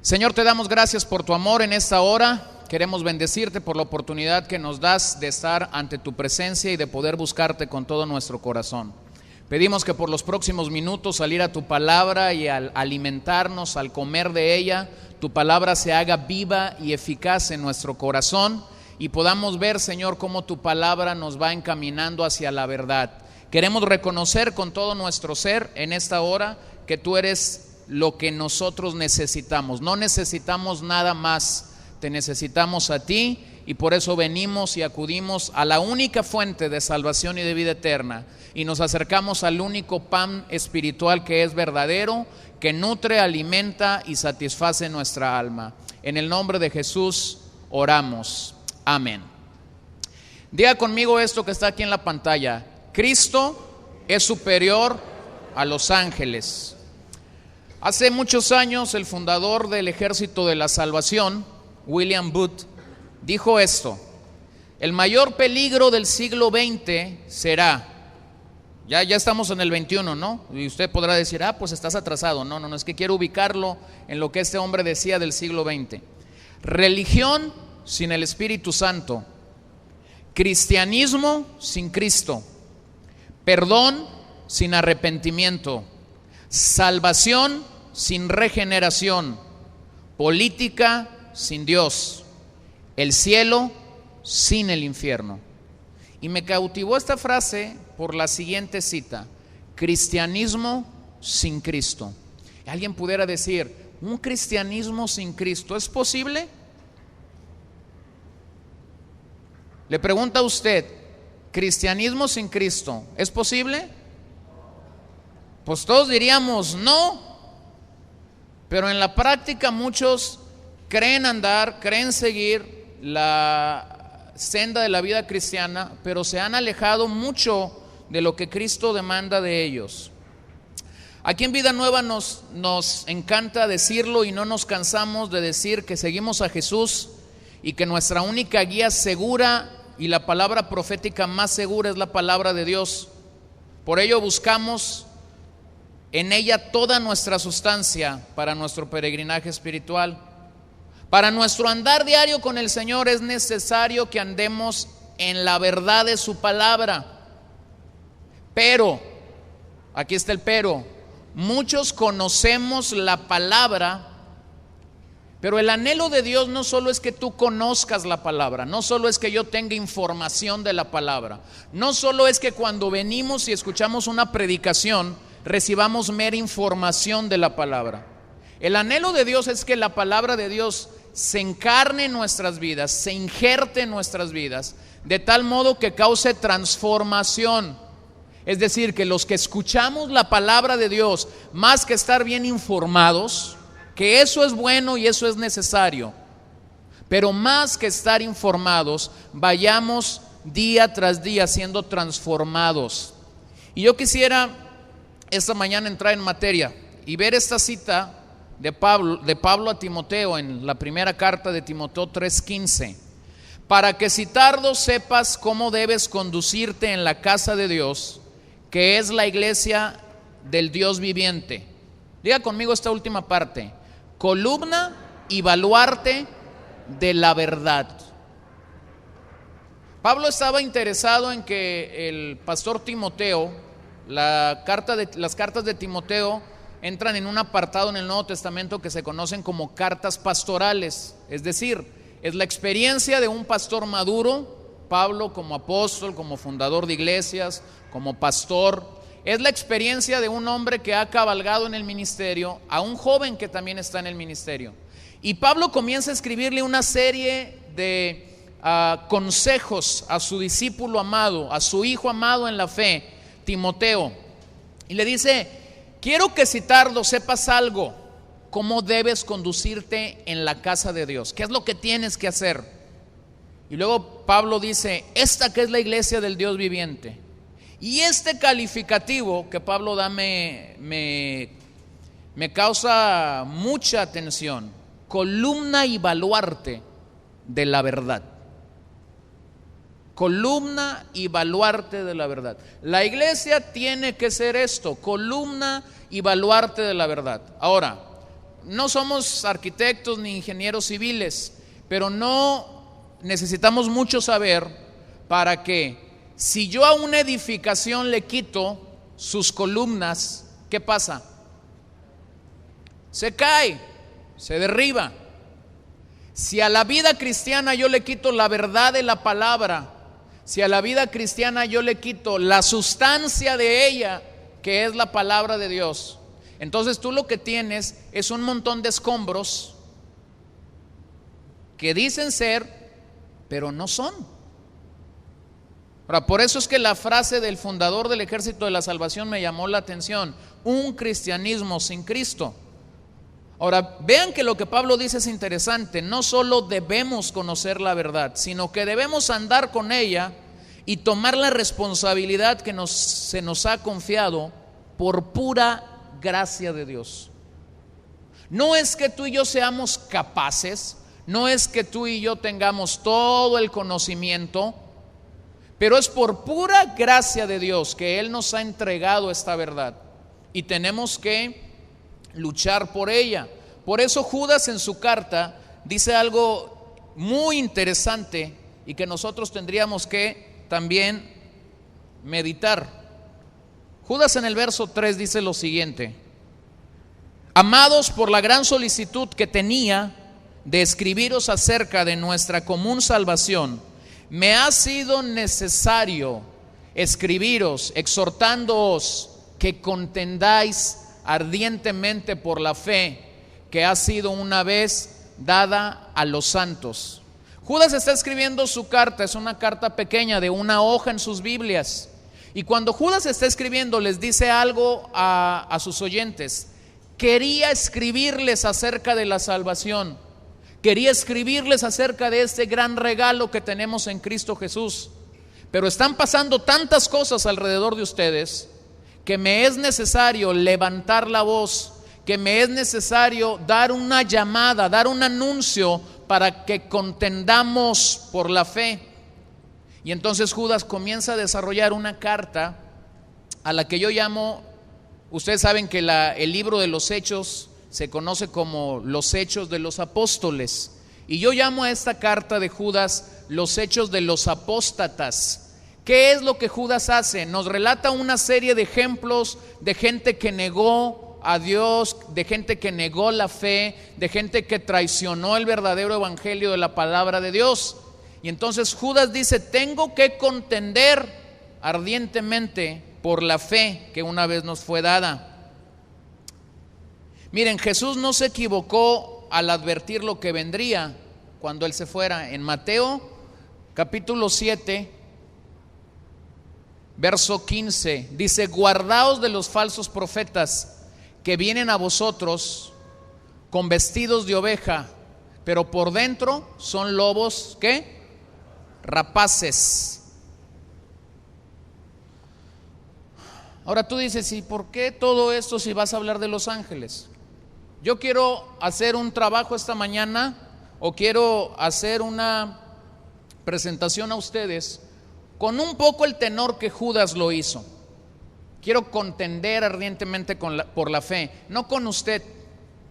Señor, te damos gracias por tu amor en esta hora. Queremos bendecirte por la oportunidad que nos das de estar ante tu presencia y de poder buscarte con todo nuestro corazón. Pedimos que por los próximos minutos al ir a tu palabra y al alimentarnos, al comer de ella, tu palabra se haga viva y eficaz en nuestro corazón y podamos ver, Señor, cómo tu palabra nos va encaminando hacia la verdad. Queremos reconocer con todo nuestro ser en esta hora que tú eres lo que nosotros necesitamos. No necesitamos nada más, te necesitamos a ti y por eso venimos y acudimos a la única fuente de salvación y de vida eterna y nos acercamos al único pan espiritual que es verdadero, que nutre, alimenta y satisface nuestra alma. En el nombre de Jesús oramos. Amén. Diga conmigo esto que está aquí en la pantalla: Cristo es superior a los ángeles. Hace muchos años el fundador del Ejército de la Salvación, William Booth, dijo esto: el mayor peligro del siglo XX será, ya estamos en el 21, ¿no? Y usted podrá decir, pues estás atrasado. No, es que quiero ubicarlo en lo que este hombre decía del siglo XX. Religión sin el Espíritu Santo, cristianismo sin Cristo, perdón sin arrepentimiento, salvación sin regeneración, política sin Dios, el cielo sin el infierno. Y me cautivó esta frase por la siguiente cita: cristianismo sin Cristo. Alguien pudiera decir, ¿un cristianismo sin Cristo es posible? Le pregunta a usted, ¿cristianismo sin Cristo es posible? Pues todos diríamos no. Pero en la práctica muchos creen seguir la senda de la vida cristiana, pero se han alejado mucho de lo que Cristo demanda de ellos. Aquí en Vida Nueva nos encanta decirlo y no nos cansamos de decir que seguimos a Jesús y que nuestra única guía segura y la palabra profética más segura es la palabra de Dios. Por ello buscamos en ella toda nuestra sustancia para nuestro peregrinaje espiritual. Para nuestro andar diario con el Señor es necesario que andemos en la verdad de su palabra. Pero, aquí está el pero, muchos conocemos la palabra, pero el anhelo de Dios no solo es que tú conozcas la palabra, no solo es que yo tenga información de la palabra, no solo es que cuando venimos y escuchamos una predicación recibamos mera información de la palabra. El anhelo de Dios es que la palabra de Dios se encarne en nuestras vidas, se injerte en nuestras vidas, de tal modo que cause transformación. Es decir, que los que escuchamos la palabra de Dios, más que estar bien informados, que eso es bueno y eso es necesario, pero más que estar informados, vayamos día tras día siendo transformados. Y yo quisiera esta mañana entrar en materia y ver esta cita de Pablo a Timoteo en la primera carta de Timoteo 3:15, para que si tardo sepas cómo debes conducirte en la casa de Dios, que es la iglesia del Dios viviente. Diga conmigo esta última parte: columna y baluarte de la verdad. Pablo estaba interesado en que el pastor Timoteo, las cartas de Timoteo entran en un apartado en el Nuevo Testamento que se conocen como cartas pastorales. Es decir, es la experiencia de un pastor maduro, Pablo como apóstol, como fundador de iglesias, como pastor. Es la experiencia de un hombre que ha cabalgado en el ministerio, a un joven que también está en el ministerio. Y Pablo comienza a escribirle una serie de consejos a su discípulo amado, a su hijo amado en la fe, Timoteo, y le dice: quiero que si tardo sepas algo, cómo debes conducirte en la casa de Dios, qué es lo que tienes que hacer. Y luego Pablo dice: esta que es la iglesia del Dios viviente. Y este calificativo que Pablo da me causa mucha atención: columna y baluarte de la verdad. Columna y baluarte de la verdad. La iglesia tiene que ser esto: columna y baluarte de la verdad. Ahora, no somos arquitectos ni ingenieros civiles, pero no necesitamos mucho saber para que si yo a una edificación le quito sus columnas, ¿qué pasa? Se cae, se derriba. Si a la vida cristiana yo le quito la verdad de la palabra, si a la vida cristiana yo le quito la sustancia de ella, que es la palabra de Dios, entonces tú lo que tienes es un montón de escombros que dicen ser, pero no son. Ahora, por eso es que la frase del fundador del Ejército de la Salvación me llamó la atención: un cristianismo sin Cristo. Ahora, vean que lo que Pablo dice es interesante. No solo debemos conocer la verdad, sino que debemos andar con ella y tomar la responsabilidad que se nos ha confiado por pura gracia de Dios. No es que tú y yo seamos capaces, no es que tú y yo tengamos todo el conocimiento, pero es por pura gracia de Dios que Él nos ha entregado esta verdad y tenemos que luchar por ella. Por eso Judas en su carta dice algo muy interesante y que nosotros tendríamos que también meditar. Judas en el verso 3 dice lo siguiente: amados, por la gran solicitud que tenía de escribiros acerca de nuestra común salvación, me ha sido necesario escribiros exhortándoos que contendáis ardientemente por la fe que ha sido una vez dada a los santos. Judas está escribiendo su carta, es una carta pequeña de una hoja en sus Biblias, y cuando Judas está escribiendo les dice algo a sus oyentes. Quería escribirles acerca de la salvación, quería escribirles acerca de este gran regalo que tenemos en Cristo Jesús, pero están pasando tantas cosas alrededor de ustedes que me es necesario levantar la voz, que me es necesario dar una llamada, dar un anuncio para que contendamos por la fe. Y entonces Judas comienza a desarrollar una carta a la que yo llamo, ustedes saben que el libro de los Hechos se conoce como los Hechos de los Apóstoles, y yo llamo a esta carta de Judas los Hechos de los Apóstatas. ¿Qué es lo que Judas hace? Nos relata una serie de ejemplos de gente que negó a Dios, de gente que negó la fe, de gente que traicionó el verdadero evangelio de la palabra de Dios. Y entonces Judas dice: tengo que contender ardientemente por la fe que una vez nos fue dada. Miren, Jesús no se equivocó al advertir lo que vendría cuando Él se fuera. En Mateo capítulo 7, verso 15, dice: guardaos de los falsos profetas que vienen a vosotros con vestidos de oveja, pero por dentro son lobos, ¿qué? Rapaces. Ahora tú dices: ¿y por qué todo esto si vas a hablar de los ángeles? Yo quiero hacer un trabajo esta mañana, o quiero hacer una presentación a ustedes con un poco el tenor que Judas lo hizo. Quiero contender ardientemente por la fe, no con usted.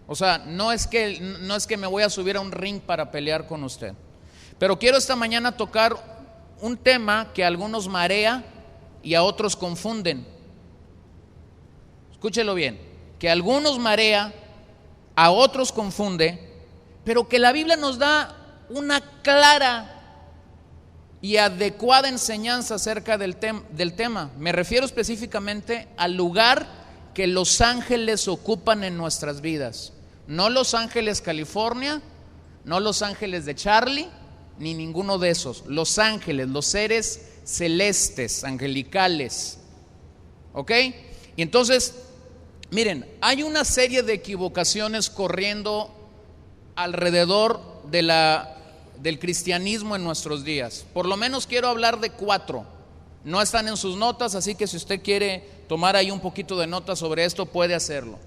O sea, no es que me voy a subir a un ring para pelear con usted, pero quiero esta mañana tocar un tema que a algunos marea y a otros confunden. Escúchelo bien: que a algunos marea, a otros confunde, pero que la Biblia nos da una clara y adecuada enseñanza acerca del tema. Me refiero específicamente al lugar que los ángeles ocupan en nuestras vidas. No Los Ángeles, California, no Los Ángeles de Charlie, ni ninguno de esos. Los ángeles, los seres celestes, angelicales. ¿Ok? Y entonces, miren, hay una serie de equivocaciones corriendo alrededor del cristianismo en nuestros días. Por lo menos quiero hablar de 4. No están en sus notas, así que si usted quiere tomar ahí un poquito de nota sobre esto, puede hacerlo.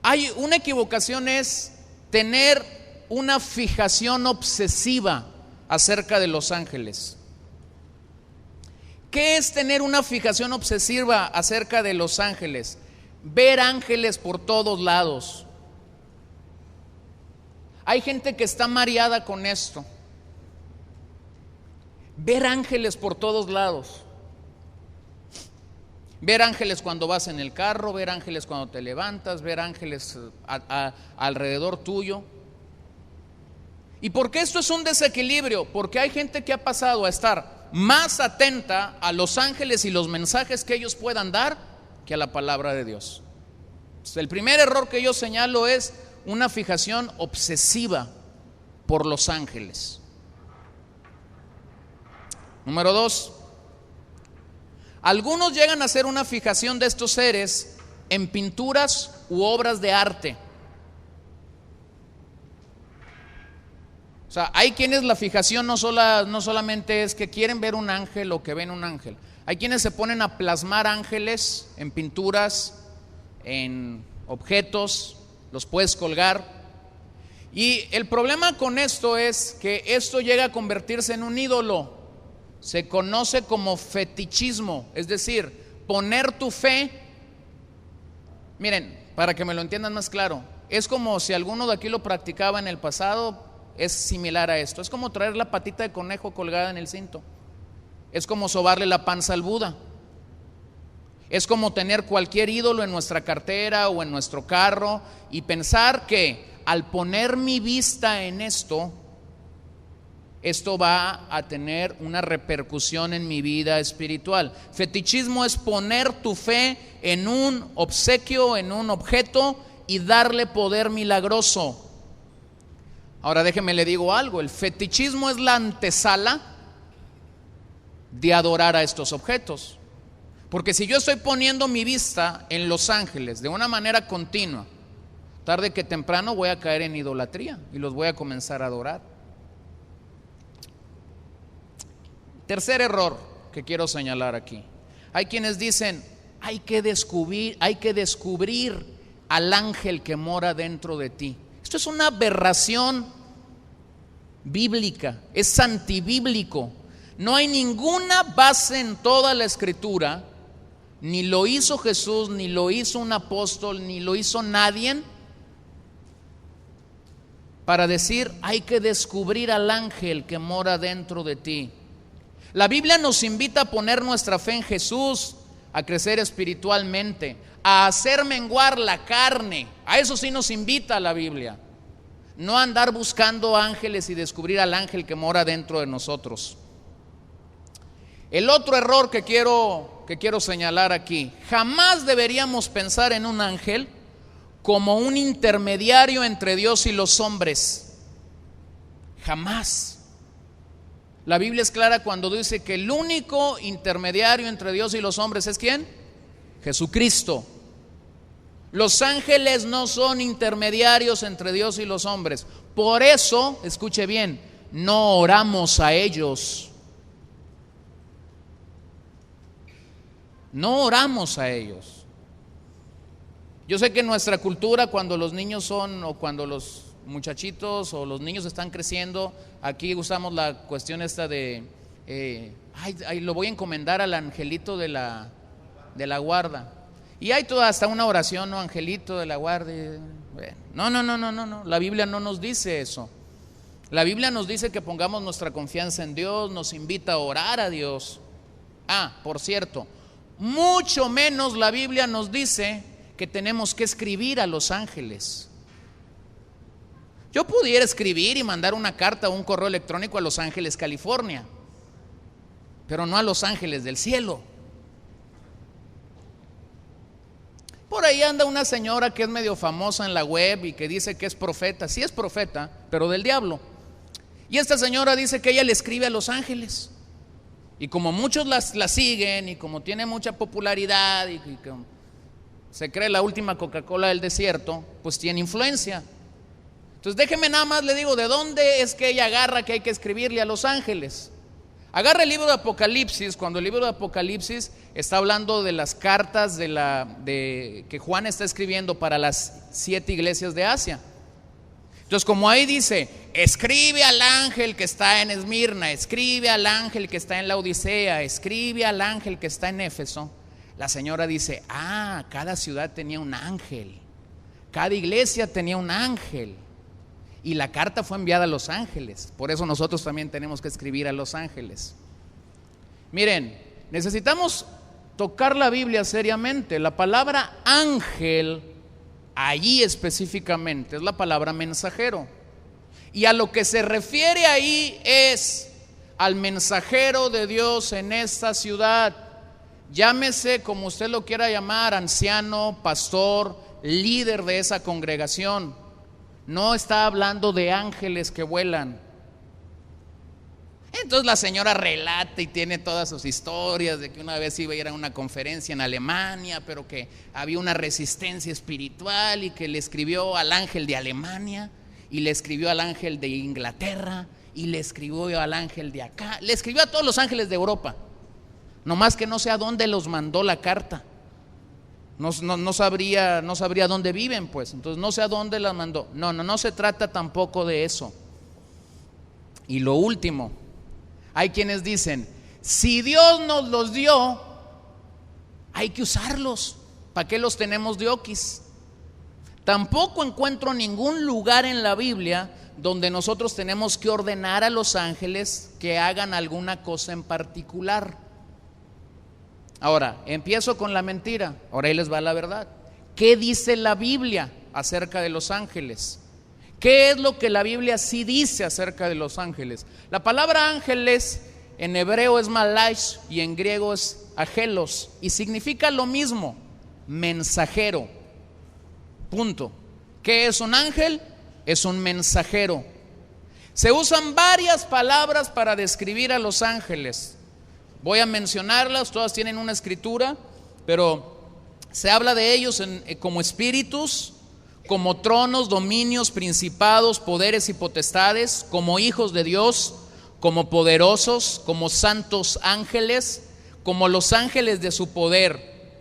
Hay una equivocación, es tener una fijación obsesiva acerca de los ángeles. ¿Qué es tener una fijación obsesiva acerca de los ángeles? Ver ángeles por todos lados. Hay gente que está mareada con esto. Ver ángeles por todos lados. Ver ángeles cuando vas en el carro, ver ángeles cuando te levantas, ver ángeles alrededor tuyo. ¿Y por qué esto es un desequilibrio? Porque hay gente que ha pasado a estar más atenta a los ángeles y los mensajes que ellos puedan dar que a la palabra de Dios. El primer error que yo señalo es una fijación obsesiva por los ángeles. Número 2, algunos llegan a hacer una fijación de estos seres en pinturas u obras de arte. O sea, hay quienes la fijación no solamente es que quieren ver un ángel o que ven un ángel. Hay quienes se ponen a plasmar ángeles en pinturas, en objetos, los puedes colgar. Y el problema con esto es que esto llega a convertirse en un ídolo. Se conoce como fetichismo, es decir, poner tu fe. Miren, para que me lo entiendan más claro, es como si alguno de aquí lo practicaba en el pasado. Es similar a esto, es como traer la patita de conejo colgada en el cinto, es como sobarle la panza al Buda, es como tener cualquier ídolo en nuestra cartera o en nuestro carro y pensar que al poner mi vista en esto va a tener una repercusión en mi vida espiritual. Fetichismo es poner tu fe en un obsequio, en un objeto y darle poder milagroso. Ahora déjeme le digo algo, el fetichismo es la antesala de adorar a estos objetos. Porque si yo estoy poniendo mi vista en los ángeles de una manera continua, tarde que temprano voy a caer en idolatría y los voy a comenzar a adorar. Tercer error que quiero señalar aquí. Hay quienes dicen, hay que descubrir al ángel que mora dentro de ti. Esto es una aberración bíblica, es antibíblico. No hay ninguna base en toda la escritura, ni lo hizo Jesús, ni lo hizo un apóstol, ni lo hizo nadie, para decir hay que descubrir al ángel que mora dentro de ti. La Biblia nos invita a poner nuestra fe en Jesús, a crecer espiritualmente, a hacer menguar la carne. A eso sí nos invita la Biblia. No andar buscando ángeles y descubrir al ángel que mora dentro de nosotros. El otro error que quiero señalar aquí: jamás deberíamos pensar en un ángel como un intermediario entre Dios y los hombres. Jamás. La Biblia es clara cuando dice que el único intermediario entre Dios y los hombres es ¿quién? Jesucristo. Los ángeles no son intermediarios entre Dios y los hombres. Por eso, escuche bien, no oramos a ellos. No oramos a ellos. Yo sé que en nuestra cultura, cuando los niños son, o cuando los muchachitos o los niños están creciendo, aquí usamos la cuestión esta de lo voy a encomendar al angelito de la guarda. Y hay toda hasta una oración, ¿no? Angelito de la guarda. No. La Biblia no nos dice eso. La Biblia nos dice que pongamos nuestra confianza en Dios, nos invita a orar a Dios. Por cierto, mucho menos la Biblia nos dice que tenemos que escribir a los ángeles. Yo pudiera escribir y mandar una carta o un correo electrónico a Los Ángeles, California, pero no a los ángeles del cielo. Por ahí anda una señora que es medio famosa en la web y que dice que es profeta. Sí es profeta, pero del diablo. Y esta señora dice que ella le escribe a los ángeles. Y como muchos la siguen y como tiene mucha popularidad y que se cree la última Coca-Cola del desierto, pues tiene influencia. Entonces déjeme nada más le digo de dónde es que ella agarra que hay que escribirle a los ángeles. Agarra el libro de Apocalipsis, cuando el libro de Apocalipsis está hablando de las cartas que Juan está escribiendo para las 7 iglesias de Asia. Entonces, como ahí dice, escribe al ángel que está en Esmirna, escribe al ángel que está en la Odisea, escribe al ángel que está en Éfeso, la señora dice, cada ciudad tenía un ángel, cada iglesia tenía un ángel. Y la carta fue enviada a los ángeles. Por eso nosotros también tenemos que escribir a los ángeles. Miren, necesitamos tocar la Biblia seriamente. La palabra ángel, allí específicamente, es la palabra mensajero. Y a lo que se refiere ahí es al mensajero de Dios en esta ciudad. Llámese como usted lo quiera llamar, anciano, pastor, líder de esa congregación. No está hablando de ángeles que vuelan. Entonces la señora relata y tiene todas sus historias de que una vez iba a ir a una conferencia en Alemania, pero que había una resistencia espiritual y que le escribió al ángel de Alemania y le escribió al ángel de Inglaterra y le escribió al ángel de acá, le escribió a todos los ángeles de Europa. Nomás que no sé a dónde los mandó la carta. No sabría dónde viven, pues. Entonces no sé a dónde las mandó. No se trata tampoco de eso. Y lo último, hay quienes dicen, si Dios nos los dio, hay que usarlos. ¿Para qué los tenemos de oquis? Tampoco encuentro ningún lugar en la Biblia donde nosotros tenemos que ordenar a los ángeles que hagan alguna cosa en particular. Ahora, empiezo con la mentira. Ahora ahí les va la verdad. ¿Qué dice la Biblia acerca de los ángeles? ¿Qué es lo que la Biblia sí dice acerca de los ángeles? La palabra ángeles en hebreo es malaish y en griego es agelos y significa lo mismo, mensajero. Punto. ¿Qué es un ángel? Es un mensajero. Se usan varias palabras para describir a los ángeles. Voy a mencionarlas, todas tienen una escritura, pero se habla de ellos como espíritus, como tronos, dominios, principados, poderes y potestades, como hijos de Dios, como poderosos, como santos ángeles, como los ángeles de su poder.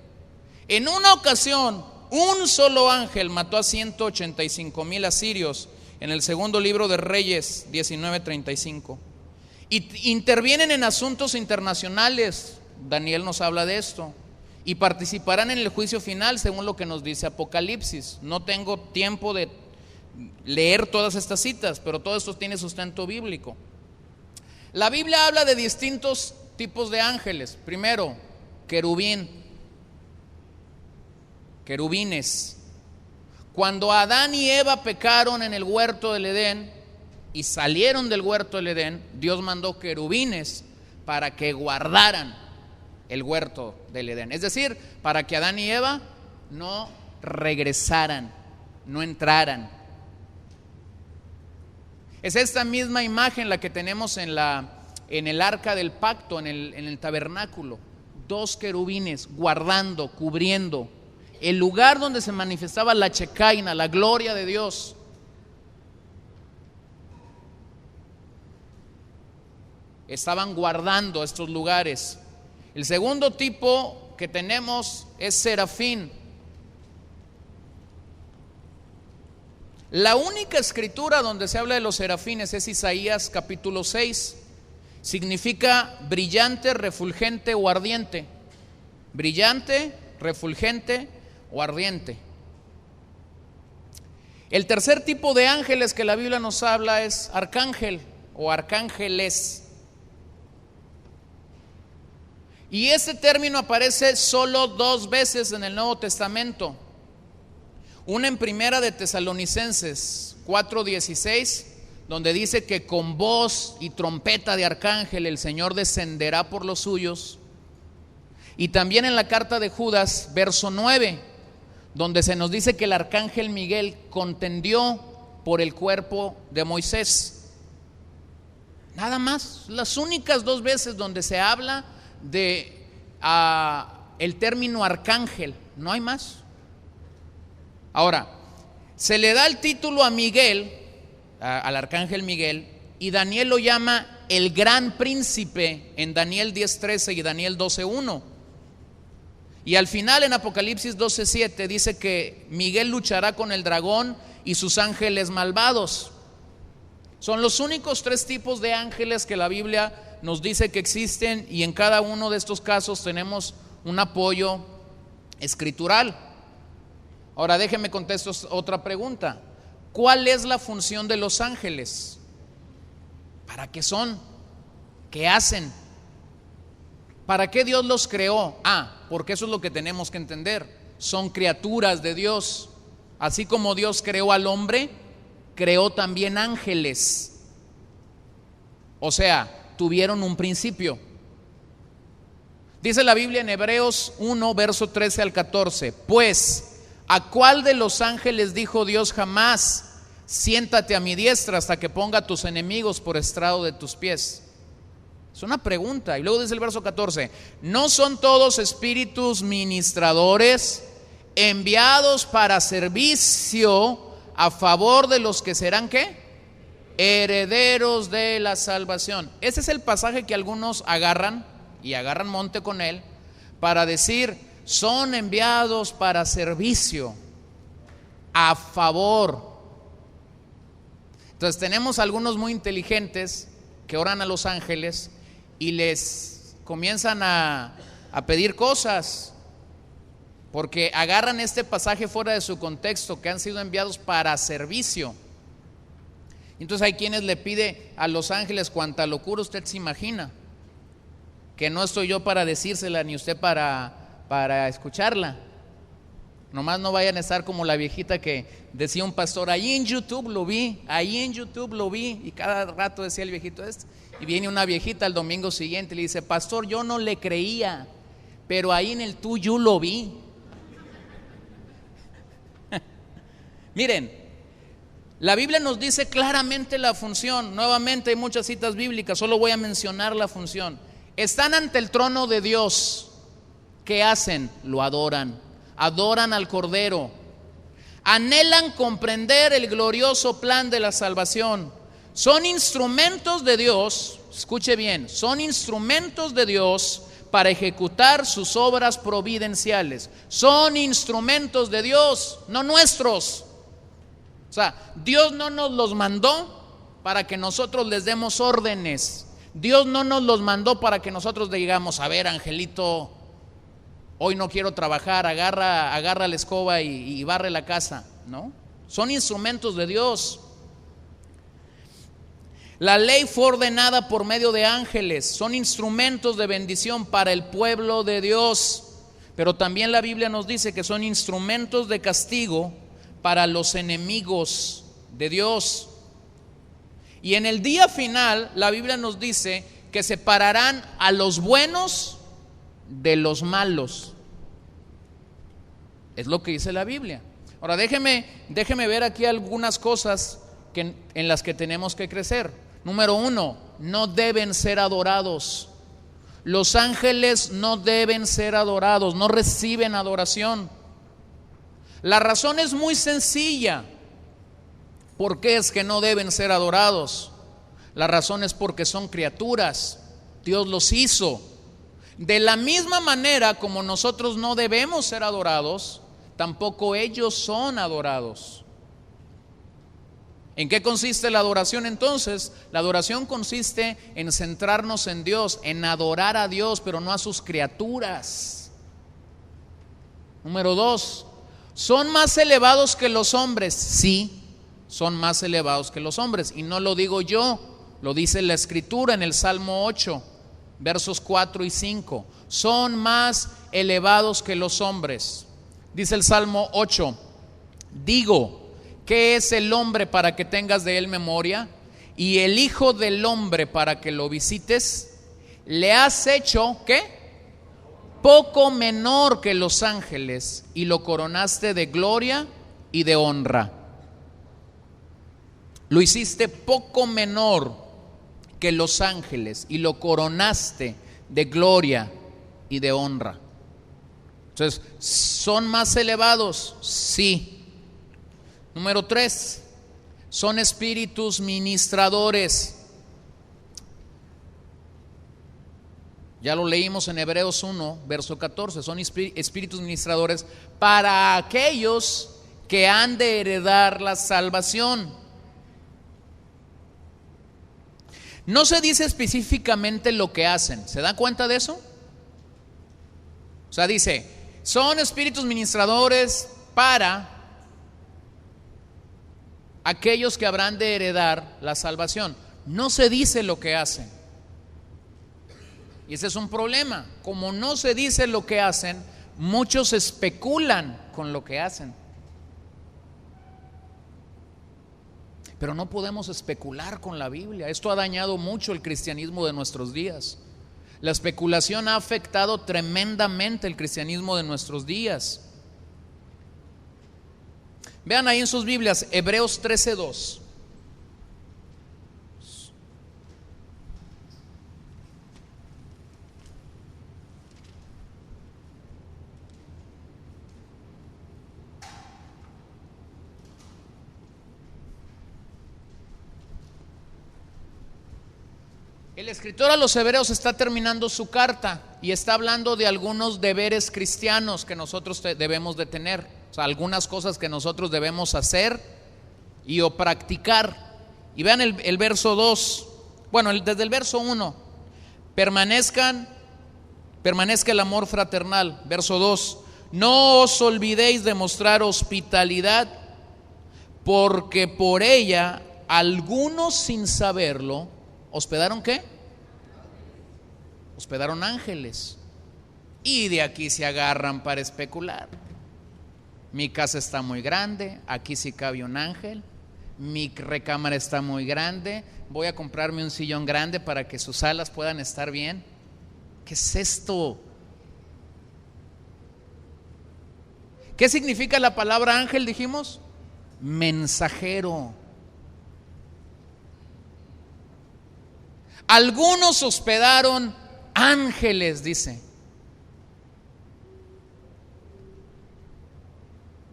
En una ocasión, un solo ángel mató a 185,000 asirios en el segundo libro de Reyes 19:35. Y intervienen en asuntos internacionales, Daniel nos habla de esto, y participarán en el juicio final según lo que nos dice Apocalipsis. No tengo tiempo de leer todas estas citas, pero todo esto tiene sustento bíblico. La Biblia habla de distintos tipos de ángeles. Primero, querubines. Cuando Adán y Eva pecaron en el huerto del Edén y salieron del huerto del Edén, Dios mandó querubines para que guardaran el huerto del Edén. Es decir, para que Adán y Eva no regresaran, no entraran. Es esta misma imagen la que tenemos en el arca del pacto, en el tabernáculo. 2 querubines guardando, cubriendo el lugar donde se manifestaba la Shekinah, la gloria de Dios. Estaban guardando estos lugares. El segundo tipo que tenemos es serafín. La única escritura donde se habla de los serafines es Isaías capítulo 6. Significa brillante, refulgente o ardiente. Brillante, refulgente o ardiente. El tercer tipo de ángeles que la Biblia nos habla es arcángel o arcángeles. Y ese término aparece solo 2 veces en el Nuevo Testamento. Una en Primera de Tesalonicenses 4:16, donde dice que con voz y trompeta de arcángel el Señor descenderá por los suyos. Y también en la carta de Judas, verso 9, donde se nos dice que el arcángel Miguel contendió por el cuerpo de Moisés. Nada más, las únicas 2 veces donde se habla de el término arcángel, no hay más. Ahora, se le da el título a Miguel, al arcángel Miguel, y Daniel lo llama el gran príncipe en Daniel 10:13 y Daniel 12:1. Y al final en Apocalipsis 12:7 dice que Miguel luchará con el dragón y sus ángeles malvados. Son los únicos 3 tipos de ángeles que la Biblia nos dice que existen, y en cada uno de estos casos tenemos un apoyo escritural. Ahora déjenme contestar otra pregunta. ¿Cuál es la función de los ángeles? ¿Para qué son? ¿Qué hacen? ¿Para qué Dios los creó? Porque eso es lo que tenemos que entender. Son criaturas de Dios. Así como Dios creó al hombre, creó también ángeles. O sea, tuvieron un principio. Dice la Biblia en Hebreos 1, verso 13 al 14: pues, ¿a cuál de los ángeles dijo Dios jamás: siéntate a mi diestra hasta que ponga a tus enemigos por estrado de tus pies? Es una pregunta. Y luego dice el verso 14: ¿no son todos espíritus ministradores enviados para servicio a favor de los que serán ¿qué? Herederos de la salvación? Ese es el pasaje que algunos agarran y agarran monte con él para decir: son enviados para servicio a favor. Entonces tenemos algunos muy inteligentes que oran a los ángeles y les comienzan a pedir cosas, porque agarran este pasaje fuera de su contexto, que han sido enviados para servicio. Entonces hay quienes le pide a los ángeles cuanta locura usted se imagina, que no estoy yo para decírsela ni usted para escucharla. Nomás no vayan a estar como la viejita que decía un pastor: ahí en YouTube lo vi, y cada rato decía el viejito esto. Y viene una viejita al domingo siguiente y le dice: pastor, yo no le creía, pero ahí en el tuyo lo vi. Miren, la Biblia nos dice claramente la función. Nuevamente hay muchas citas bíblicas, solo voy a mencionar la función. Están ante el trono de Dios. ¿Qué hacen? Lo adoran. Adoran al Cordero. Anhelan comprender el glorioso plan de la salvación. Son instrumentos de Dios. Escuche bien, son instrumentos de Dios para ejecutar sus obras providenciales. Son instrumentos de Dios, no nuestros. O sea, Dios no nos los mandó para que nosotros les demos órdenes. Dios no nos los mandó para que nosotros digamos: a ver, angelito, hoy no quiero trabajar, agarra la escoba y barre la casa. No, son instrumentos de Dios. La ley fue ordenada por medio de ángeles. Son instrumentos de bendición para el pueblo de Dios. Pero también la Biblia nos dice que son instrumentos de castigo para los enemigos de Dios. Y en el día final la Biblia nos dice que separarán a los buenos de los malos. Es lo que dice la Biblia. Ahora déjeme ver aquí algunas cosas en las que tenemos que crecer. Número 1, no deben ser adorados. Los ángeles no deben ser adorados, no reciben adoración. La razón es muy sencilla. ¿Por qué es que no deben ser adorados? La razón es porque son criaturas. Dios los hizo. De la misma manera como nosotros no debemos ser adorados, tampoco ellos son adorados. ¿En qué consiste la adoración entonces? La adoración consiste en centrarnos en Dios, en adorar a Dios, pero no a sus criaturas. Número 2, ¿son más elevados que los hombres? Sí, son más elevados que los hombres. Y no lo digo yo, lo dice la Escritura en el Salmo 8, versos 4 y 5. Son más elevados que los hombres. Dice el Salmo 8: digo, ¿qué es el hombre para que tengas de él memoria? Y el hijo del hombre para que lo visites. Le has hecho, ¿qué? Poco menor que los ángeles, y lo coronaste de gloria y de honra. Lo hiciste poco menor que los ángeles y lo coronaste de gloria y de honra. Entonces, ¿son más elevados? Sí. Número 3, son espíritus ministradores. Ya lo leímos en Hebreos 1, verso 14. Son espíritus ministradores para aquellos que han de heredar la salvación. No se dice específicamente lo que hacen. ¿Se da cuenta de eso? O sea, dice, son espíritus ministradores para aquellos que habrán de heredar la salvación. No se dice lo que hacen. Y ese es un problema. Como no se dice lo que hacen, muchos especulan con lo que hacen. Pero no podemos especular con la Biblia. Esto ha dañado mucho el cristianismo de nuestros días. La especulación ha afectado tremendamente el cristianismo de nuestros días. Vean ahí en sus Biblias, Hebreos 13:2. El escritor a los Hebreos está terminando su carta y está hablando de algunos deberes cristianos que nosotros debemos de tener, o sea, algunas cosas que nosotros debemos hacer y o practicar. Y vean el verso 2, bueno, desde el verso 1, permanezca el amor fraternal. Verso 2, no os olvidéis de mostrar hospitalidad, porque por ella algunos sin saberlo hospedaron ¿qué? Hospedaron ángeles. Y de aquí se agarran para especular. Mi casa está muy grande, aquí sí cabe un ángel. Mi recámara está muy grande, voy a comprarme un sillón grande para que sus alas puedan estar bien. ¿Qué es esto? ¿Qué significa la palabra ángel, dijimos? Mensajero. Algunos hospedaron ángeles, dice.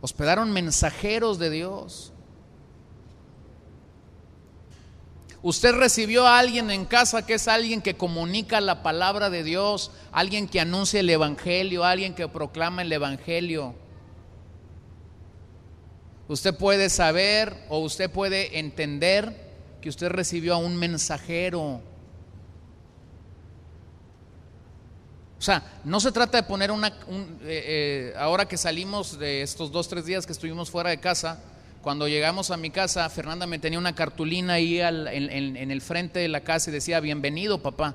Hospedaron mensajeros de Dios. Usted recibió a alguien en casa que es alguien que comunica la palabra de Dios, alguien que anuncia el evangelio, alguien que proclama el evangelio. Usted puede saber o usted puede entender que usted recibió a un mensajero. O sea, no se trata de poner ahora que salimos de estos 2-3 días que estuvimos fuera de casa, cuando llegamos a mi casa, Fernanda me tenía una cartulina ahí en el frente de la casa y decía, bienvenido papá.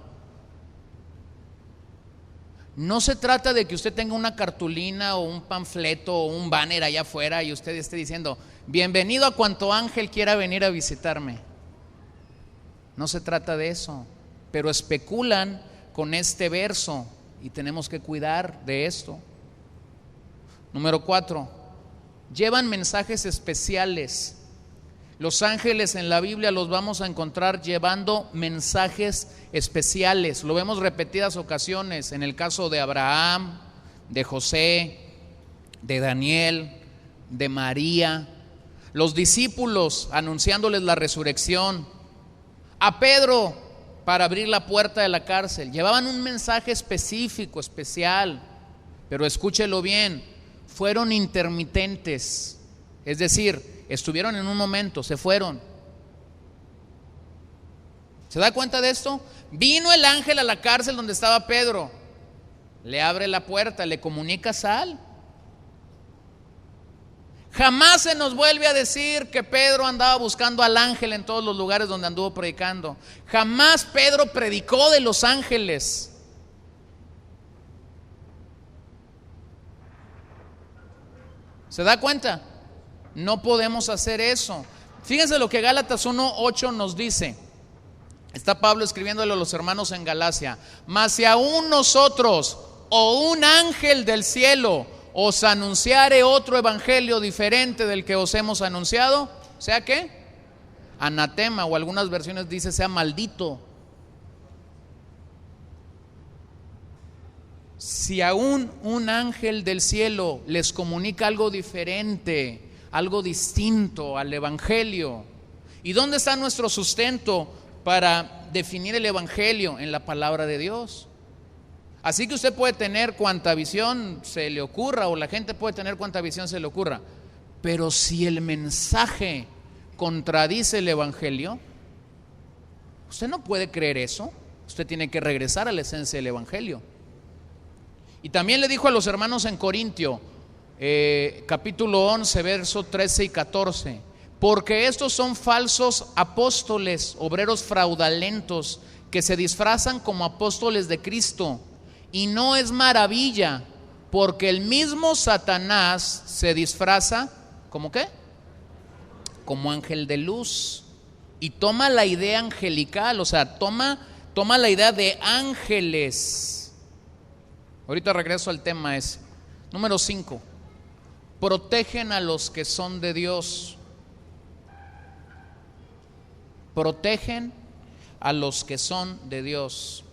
No se trata de que usted tenga una cartulina o un panfleto o un banner allá afuera y usted esté diciendo, bienvenido a cuanto ángel quiera venir a visitarme. No se trata de eso, pero especulan con este verso. Y tenemos que cuidar de esto. Número 4, llevan mensajes especiales. Los ángeles en la Biblia los vamos a encontrar llevando mensajes especiales. Lo vemos repetidas ocasiones en el caso de Abraham, de José, de Daniel, de María. Los discípulos anunciándoles la resurrección. A Pedro para abrir la puerta de la cárcel. Llevaban un mensaje específico, especial, pero escúchelo bien, fueron intermitentes, es decir, estuvieron en un momento, se fueron. ¿Se da cuenta de esto? Vino el ángel a la cárcel donde estaba Pedro, le abre la puerta, le comunica sal. Jamás se nos vuelve a decir que Pedro andaba buscando al ángel en todos los lugares donde anduvo predicando. Jamás Pedro predicó de los ángeles. ¿Se da cuenta? No podemos hacer eso. Fíjense lo que Gálatas 1:8 nos dice. Está Pablo escribiéndole a los hermanos en Galacia. Mas si aún nosotros o un ángel del cielo os anunciare otro evangelio diferente del que os hemos anunciado, ¿sea qué? Anatema, o algunas versiones dice sea maldito. Si aún un ángel del cielo les comunica algo diferente, algo distinto al evangelio, ¿y dónde está nuestro sustento para definir el evangelio? En la palabra de Dios. Así que usted puede tener cuanta visión se le ocurra, o la gente puede tener cuanta visión se le ocurra, pero si el mensaje contradice el evangelio, usted no puede creer eso. Usted tiene que regresar a la esencia del evangelio. Y también le dijo a los hermanos en Corintio, capítulo 11, verso 13 y 14, porque estos son falsos apóstoles, obreros fraudulentos, que se disfrazan como apóstoles de Cristo. Y no es maravilla, porque el mismo Satanás se disfraza, ¿como qué? Como ángel de luz. Y toma la idea angelical, o sea, toma la idea de ángeles. Ahorita regreso al tema ese. Número 5. Protegen a los que son de Dios. Protegen a los que son de Dios.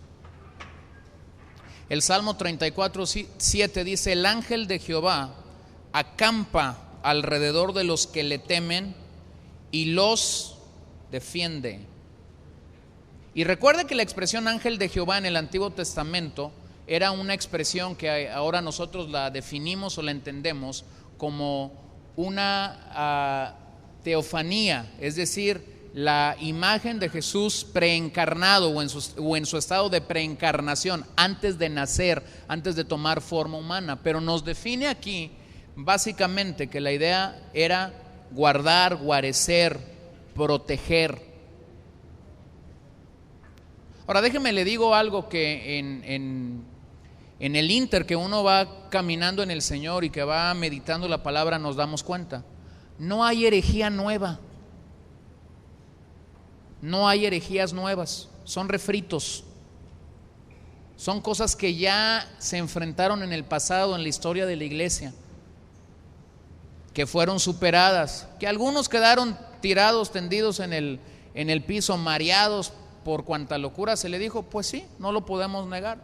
El Salmo 34:7 dice: el ángel de Jehová acampa alrededor de los que le temen y los defiende. Y recuerde que la expresión ángel de Jehová en el Antiguo Testamento era una expresión que ahora nosotros la definimos o la entendemos como una teofanía, es decir, la imagen de Jesús preencarnado o en su estado de preencarnación, antes de nacer, antes de tomar forma humana. Pero nos define aquí básicamente que la idea era guardar, guarecer, proteger. Ahora déjeme le digo algo que en el inter que uno va caminando en el Señor y que va meditando la palabra nos damos cuenta. No hay herejía nueva. No hay herejías nuevas, son refritos, son cosas que ya se enfrentaron en el pasado, en la historia de la iglesia, que fueron superadas, que algunos quedaron tirados, tendidos en el piso, mareados por cuanta locura se le dijo. Pues sí, no lo podemos negar,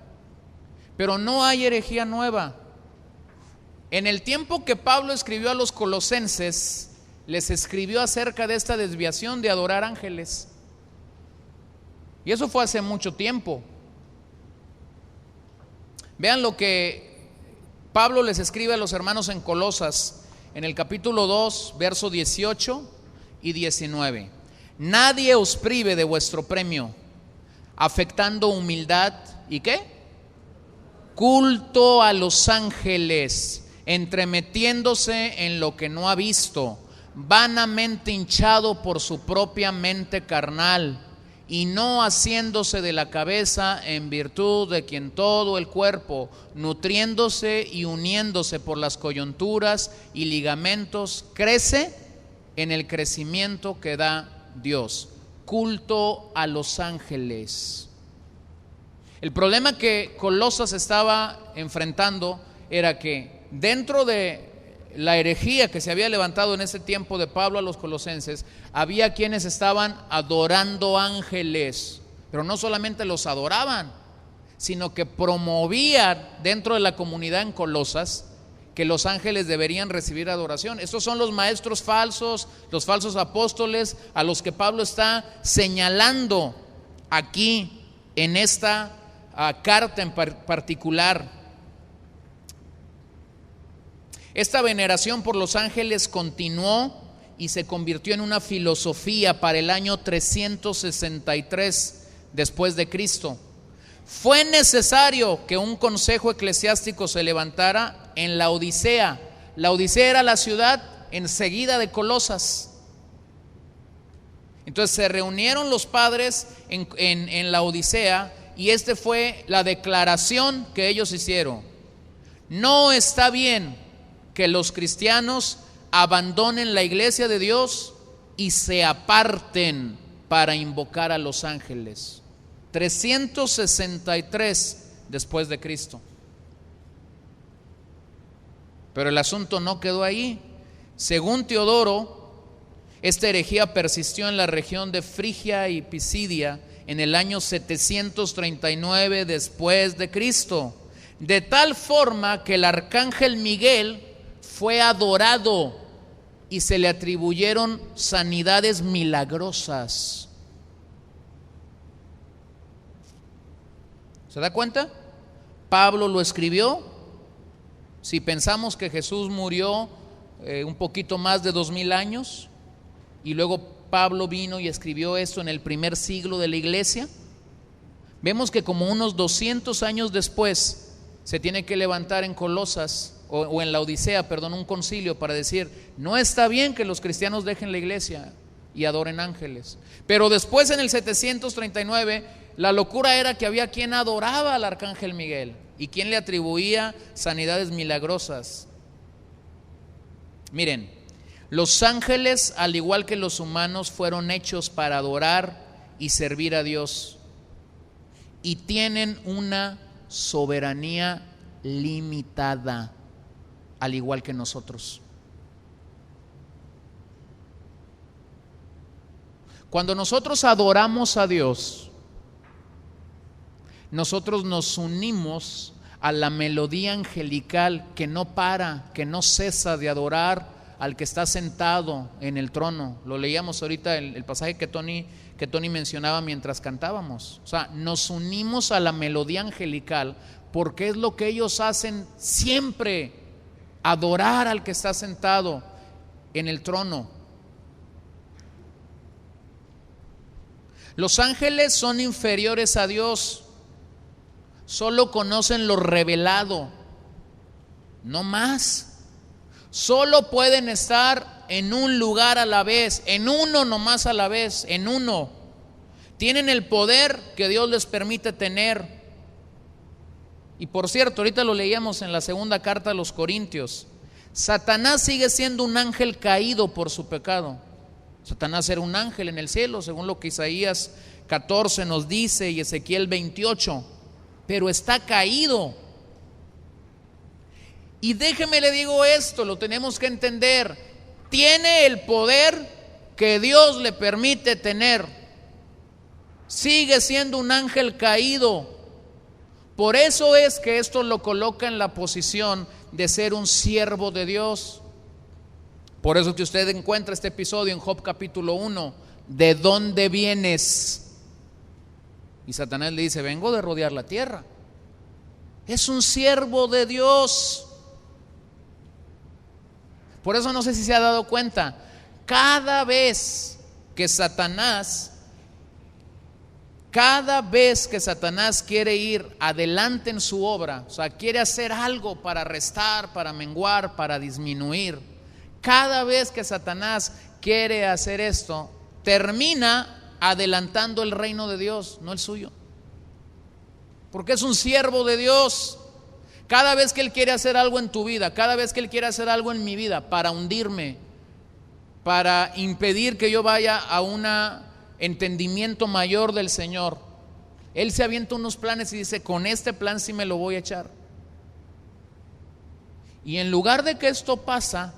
pero no hay herejía nueva. En el tiempo que Pablo escribió a los colosenses, les escribió acerca de esta desviación de adorar ángeles. Y eso fue hace mucho tiempo. Vean lo que Pablo les escribe a los hermanos en Colosas, en el capítulo 2, verso 18 y 19. Nadie os prive de vuestro premio, afectando humildad y ¿qué? Culto a los ángeles, entremetiéndose en lo que no ha visto, vanamente hinchado por su propia mente carnal, y no haciéndose de la cabeza, en virtud de quien todo el cuerpo, nutriéndose y uniéndose por las coyunturas y ligamentos, crece en el crecimiento que da Dios. Culto a los ángeles. El problema que Colosas estaba enfrentando era que dentro de la herejía que se había levantado en ese tiempo de Pablo a los colosenses, había quienes estaban adorando ángeles, pero no solamente los adoraban, sino que promovían dentro de la comunidad en Colosas que los ángeles deberían recibir adoración. Estos son los maestros falsos, los falsos apóstoles a los que Pablo está señalando aquí en esta carta en particular. Esta veneración por los ángeles continuó y se convirtió en una filosofía para el año 363 después de Cristo. Fue necesario que un consejo eclesiástico se levantara en la Odisea. La Odisea era la ciudad enseguida de Colosas. Entonces se reunieron los padres en la Odisea y esta fue la declaración que ellos hicieron. No está bien que los cristianos abandonen la iglesia de Dios y se aparten para invocar a los ángeles. 363 después de Cristo. Pero el asunto no quedó ahí. Según Teodoro, esta herejía persistió en la región de Frigia y Pisidia en el año 739 después de Cristo, de tal forma que el arcángel Miguel fue adorado y se le atribuyeron sanidades milagrosas. ¿Se da cuenta? Pablo lo escribió. Si pensamos que Jesús murió un poquito más de 2000 años y luego Pablo vino y escribió esto en el primer siglo de la iglesia, vemos que como unos 200 años después se tiene que levantar en Colosas o en la Odisea, perdón, un concilio para decir, no está bien que los cristianos dejen la iglesia y adoren ángeles. Pero después en el 739, la locura era que había quien adoraba al arcángel Miguel y quien le atribuía sanidades milagrosas. Miren, los ángeles, al igual que los humanos, fueron hechos para adorar y servir a Dios, y tienen una soberanía limitada, al igual que nosotros. Cuando nosotros adoramos a Dios, nosotros nos unimos a la melodía angelical que no para, que no cesa de adorar al que está sentado en el trono. Lo leíamos ahorita el pasaje que Tony mencionaba mientras cantábamos. O sea, nos unimos a la melodía angelical porque es lo que ellos hacen siempre, adorar al que está sentado en el trono. Los ángeles son inferiores a Dios, solo conocen lo revelado, no más. Solo pueden estar en un lugar a la vez, en uno nomás a la vez, en uno. Tienen el poder que Dios les permite tener. Y por cierto, ahorita lo leíamos en la segunda carta a los Corintios. Satanás sigue siendo un ángel caído por su pecado. Satanás era un ángel en el cielo, según lo que Isaías 14 nos dice y Ezequiel 28, pero está caído. Y déjeme le digo esto, lo tenemos que entender, tiene el poder que Dios le permite tener, sigue siendo un ángel caído. Por eso es que esto lo coloca en la posición de ser un siervo de Dios. Por eso que usted encuentra este episodio en Job capítulo 1, ¿de dónde vienes? Y Satanás le dice, vengo de rodear la tierra. Es un siervo de Dios. Por eso no sé si se ha dado cuenta, cada vez que Satanás quiere ir adelante en su obra, o sea, quiere hacer algo para restar, para menguar, para disminuir, cada vez que Satanás quiere hacer esto, termina adelantando el reino de Dios, no el suyo, porque es un siervo de Dios. Cada vez que Él quiere hacer algo en tu vida, cada vez que Él quiere hacer algo en mi vida para hundirme, para impedir que yo vaya a un entendimiento mayor del Señor, Él se avienta unos planes y dice, con este plan sí me lo voy a echar. Y en lugar de que esto pasa,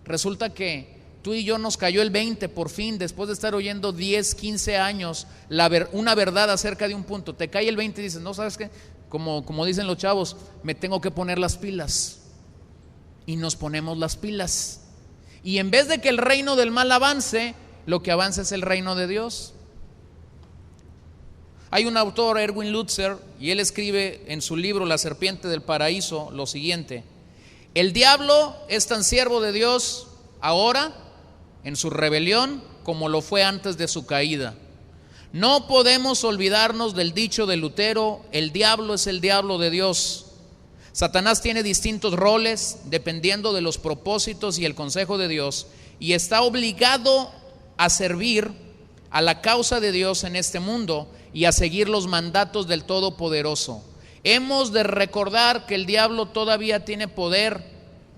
resulta que tú y yo nos cayó el 20 por fin, después de estar oyendo 10, 15 años una verdad acerca de un punto, te cae el 20 y dices, no, ¿sabes qué? Como dicen los chavos, me tengo que poner las pilas. Y nos ponemos las pilas. Y en vez de que el reino del mal avance, lo que avanza es el reino de Dios. Hay un autor, Erwin Lutzer, y él escribe en su libro La serpiente del paraíso lo siguiente: el diablo es tan siervo de Dios ahora, en su rebelión, como lo fue antes de su caída. No podemos olvidarnos del dicho de Lutero, el diablo es el diablo de Dios. Satanás tiene distintos roles dependiendo de los propósitos y el consejo de Dios, y está obligado a servir a la causa de Dios en este mundo y a seguir los mandatos del Todopoderoso. Hemos de recordar que el diablo todavía tiene poder,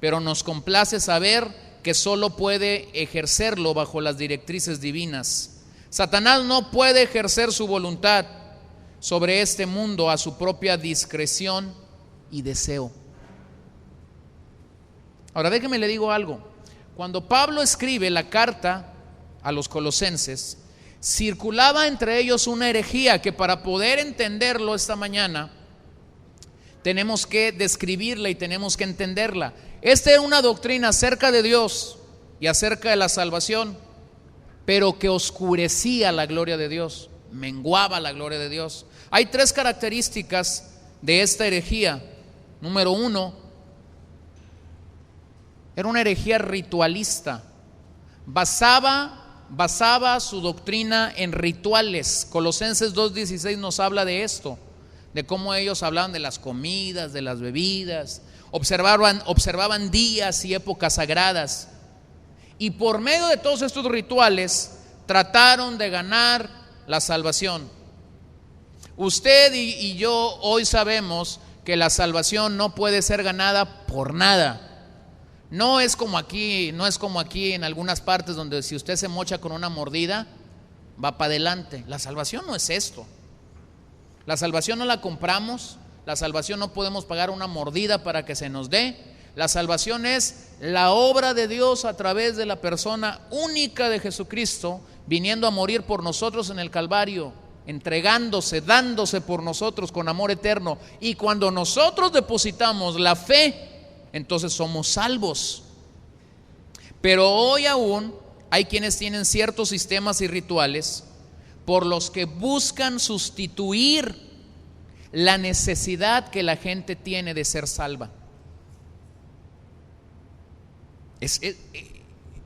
pero nos complace saber que solo puede ejercerlo bajo las directrices divinas. Satanás no puede ejercer su voluntad sobre este mundo a su propia discreción y deseo. Ahora déjeme le digo algo. Cuando Pablo escribe la carta a los colosenses, circulaba entre ellos una herejía que, para poder entenderlo esta mañana, tenemos que describirla y tenemos que entenderla. Esta era una doctrina acerca de Dios y acerca de la salvación, pero que oscurecía la gloria de Dios, menguaba la gloria de Dios. Hay tres características de esta herejía. Número uno, era una herejía ritualista. Basaba su doctrina en rituales. Colosenses 2:16 nos habla de esto. de cómo ellos hablaban de las comidas, de las bebidas, observaban días y épocas sagradas. Y por medio de todos estos rituales trataron de ganar la salvación. Usted y yo hoy sabemos que la salvación no puede ser ganada por nada. No es como aquí en algunas partes donde si usted se mocha con una mordida, va para adelante. La salvación no es esto. La salvación no la compramos. La salvación no podemos pagar una mordida para que se nos dé. La salvación es la obra de Dios a través de la persona única de Jesucristo, viniendo a morir por nosotros en el Calvario, entregándose, dándose por nosotros con amor eterno. Y cuando nosotros depositamos la fe, entonces somos salvos. Pero hoy aún hay quienes tienen ciertos sistemas y rituales por los que buscan sustituir la necesidad que la gente tiene de ser salva.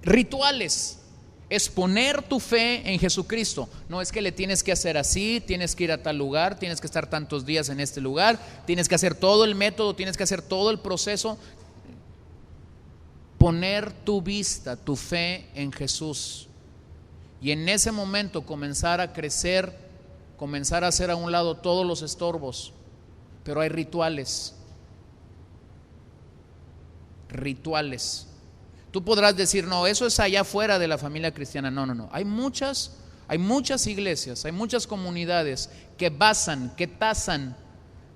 Rituales es poner tu fe en Jesucristo. No es que le tienes que hacer así, tienes que ir a tal lugar, tienes que estar tantos días en este lugar, tienes que hacer todo el método, tienes que hacer todo el proceso. Poner tu vista, tu fe en Jesús, y en ese momento comenzar a crecer, comenzar a hacer a un lado todos los estorbos. Pero hay rituales. Tú podrás decir, no, eso es allá fuera de la familia cristiana. No. Hay muchas iglesias, hay muchas comunidades que tasan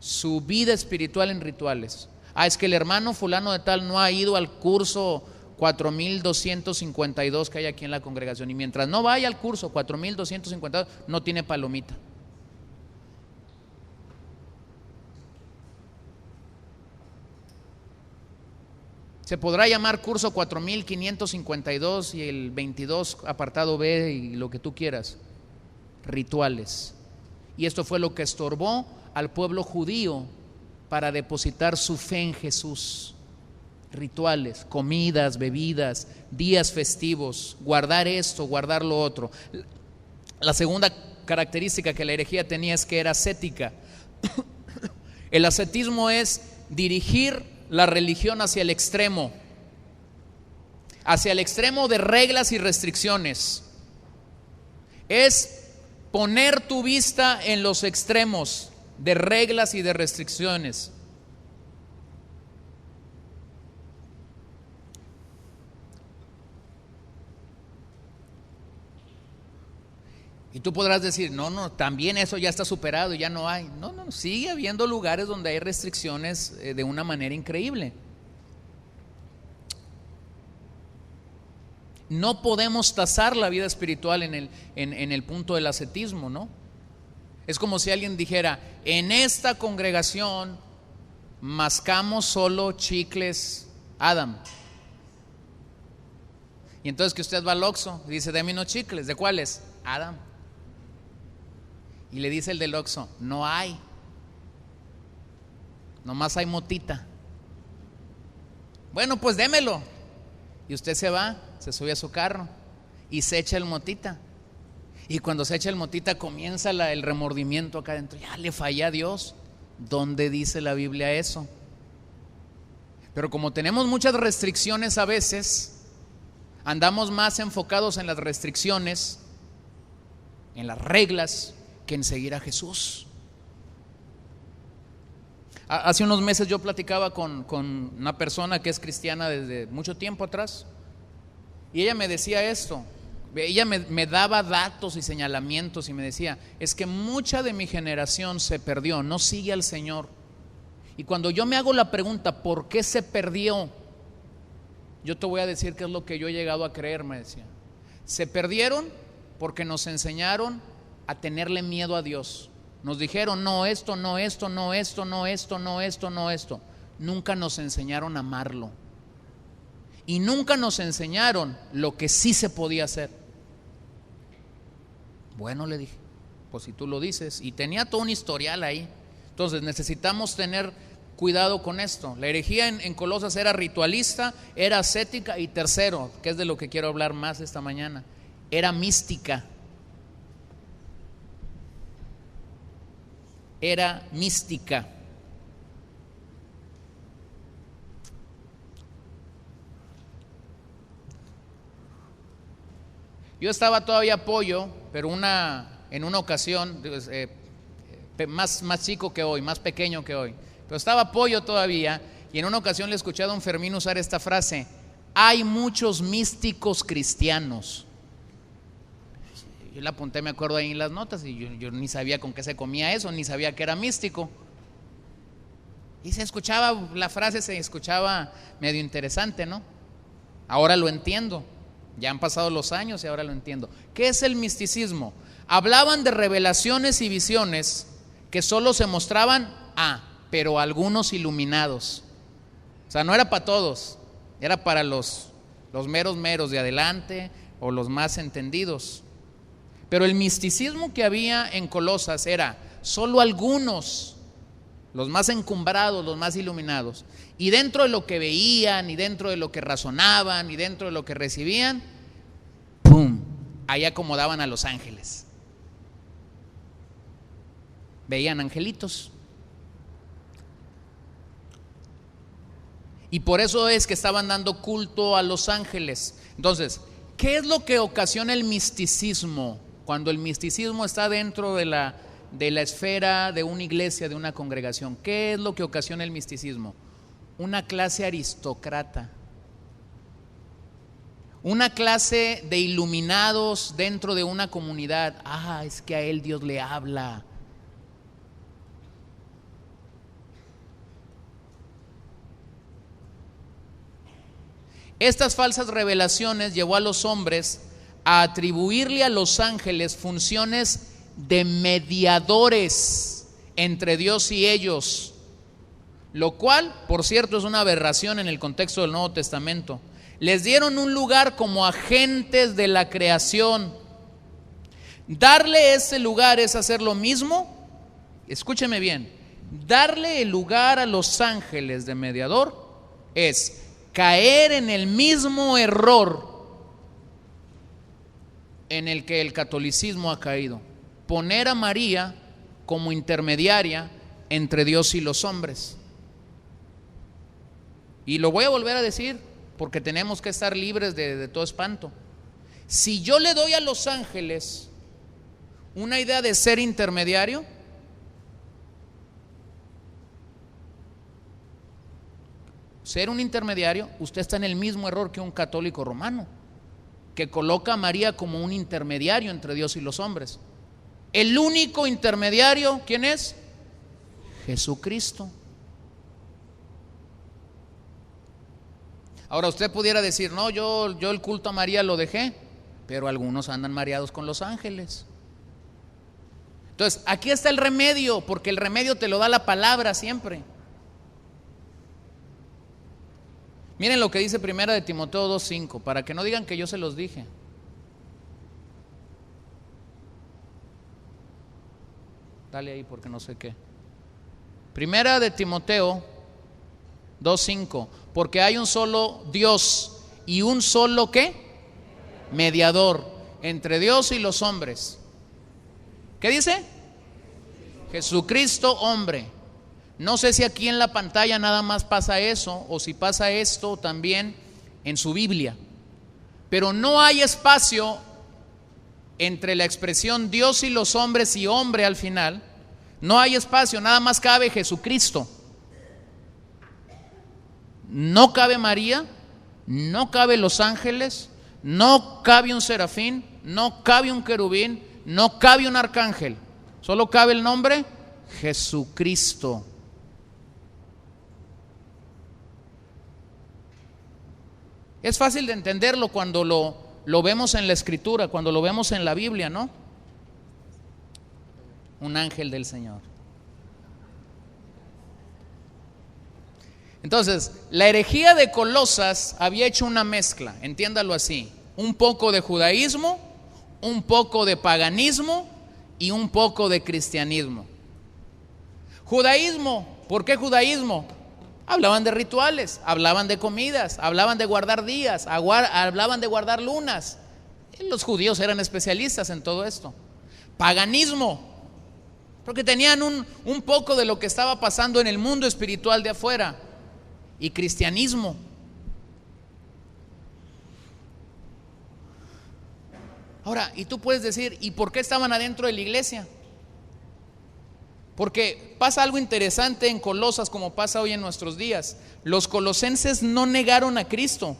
su vida espiritual en rituales. Es que el hermano fulano de tal no ha ido al curso 4252 que hay aquí en la congregación, y mientras no vaya al curso 4252 no tiene palomita. Se podrá llamar curso 4552 y el 22 apartado B y lo que tú quieras. Rituales. Y esto fue lo que estorbó al pueblo judío para depositar su fe en Jesús. Rituales, comidas, bebidas, días festivos, guardar esto, guardar lo otro. La segunda característica que la herejía tenía es que era ascética. El ascetismo es dirigir la religión hacia el extremo de reglas y restricciones. Es poner tu vista en los extremos de reglas y de restricciones. Y tú podrás decir, no, también eso ya está superado, ya no hay. No, sigue habiendo lugares donde hay restricciones de una manera increíble. No podemos tasar la vida espiritual en el punto del ascetismo, ¿no? Es como si alguien dijera, en esta congregación mascamos solo chicles Adam. Y entonces que usted va al Oxxo y dice, deme unos chicles. ¿De cuáles? Adam. Y le dice el del Oxxo, no hay, nomás hay motita. Bueno, pues démelo. Y usted se va, se sube a su carro y se echa el motita. Y cuando se echa el motita comienza el remordimiento acá adentro. Ya le fallé a Dios. ¿Dónde dice la Biblia eso? Pero como tenemos muchas restricciones a veces, andamos más enfocados en las restricciones, en las reglas, que en seguir a Jesús. Hace unos meses yo platicaba con una persona que es cristiana desde mucho tiempo atrás, y ella me decía esto. Ella me daba datos y señalamientos y me decía, es que mucha de mi generación se perdió, no sigue al Señor. Y cuando yo me hago la pregunta, ¿por qué se perdió? Yo te voy a decir qué es lo que yo he llegado a creer, me decía. Se perdieron porque nos enseñaron a tenerle miedo a Dios. Nos dijeron, no esto, no esto, no esto, no esto, no esto, no esto. Nunca nos enseñaron a amarlo. Y nunca nos enseñaron lo que sí se podía hacer. Bueno, le dije, pues si tú lo dices. Y tenía todo un historial ahí. Entonces necesitamos tener cuidado con esto. La herejía en Colosas era ritualista, era ascética, y tercero, que es de lo que quiero hablar más esta mañana, era mística. era mística. Yo estaba todavía pollo, pero en una ocasión, más chico que hoy, más pequeño que hoy, pero estaba pollo todavía, y en una ocasión le escuché a don Fermín usar esta frase: hay muchos místicos cristianos. Yo la apunté, me acuerdo, ahí en las notas, y yo ni sabía con qué se comía eso, ni sabía que era místico. Y se escuchaba, la frase se escuchaba medio interesante, ¿no? Ahora lo entiendo. Ya han pasado los años y ahora lo entiendo. ¿Qué es el misticismo? Hablaban de revelaciones y visiones que solo se mostraban pero a algunos iluminados. O sea, no era para todos, era para los meros de adelante o los más entendidos. Pero el misticismo que había en Colosas era solo algunos, los más encumbrados, los más iluminados. Y dentro de lo que veían, y dentro de lo que razonaban, y dentro de lo que recibían, ¡pum!, ahí acomodaban a los ángeles. Veían angelitos. Y por eso es que estaban dando culto a los ángeles. Entonces, ¿qué es lo que ocasiona el misticismo? Cuando el misticismo está dentro de la esfera de una iglesia, de una congregación. ¿Qué es lo que ocasiona el misticismo? Una clase aristócrata, una clase de iluminados dentro de una comunidad. Es que a él Dios le habla. Estas falsas revelaciones llevó a los hombres a atribuirle a los ángeles funciones de mediadores entre Dios y ellos, lo cual, por cierto, es una aberración en el contexto del Nuevo Testamento. Les dieron un lugar como agentes de la creación. Darle ese lugar es hacer lo mismo, escúcheme bien, darle el lugar a los ángeles de mediador es caer en el mismo error en el que el catolicismo ha caído: poner a María como intermediaria entre Dios y los hombres. Y lo voy a volver a decir porque tenemos que estar libres de todo espanto. Si yo le doy a los ángeles una idea de ser intermediario, ser un intermediario, usted está en el mismo error que un católico romano, que coloca a María como un intermediario entre Dios y los hombres. El único intermediario, ¿quién es? Jesucristo. Ahora usted pudiera decir: no, yo el culto a María lo dejé, pero algunos andan mareados con los ángeles. Entonces, aquí está el remedio, porque el remedio te lo da la palabra siempre. Miren lo que dice 1 de Timoteo 2:5, para que no digan que yo se los dije. Dale ahí porque no sé qué. 1 de Timoteo 2:5, porque hay un solo Dios y un solo ¿qué? Mediador entre Dios y los hombres. ¿Qué dice? Jesucristo, hombre. No sé si aquí en la pantalla nada más pasa eso, o si pasa esto también en su Biblia, pero no hay espacio entre la expresión Dios y los hombres y hombre al final. No hay espacio, nada más cabe Jesucristo. No cabe María, no cabe los ángeles, no cabe un serafín, no cabe un querubín, no cabe un arcángel. Solo cabe el nombre Jesucristo. Es fácil de entenderlo cuando lo vemos en la Escritura, cuando lo vemos en la Biblia, ¿no? Un ángel del Señor. Entonces, la herejía de Colosas había hecho una mezcla, entiéndalo así: un poco de judaísmo, un poco de paganismo y un poco de cristianismo. Judaísmo, ¿por qué judaísmo? Hablaban de rituales, hablaban de comidas, hablaban de guardar días, hablaban de guardar lunas. Los judíos eran especialistas en todo esto. Paganismo, porque tenían un poco de lo que estaba pasando en el mundo espiritual de afuera y cristianismo. Ahora, y tú puedes decir, ¿y por qué estaban adentro de la iglesia? Porque pasa algo interesante en Colosas, como pasa hoy en nuestros días. Los colosenses no negaron a Cristo,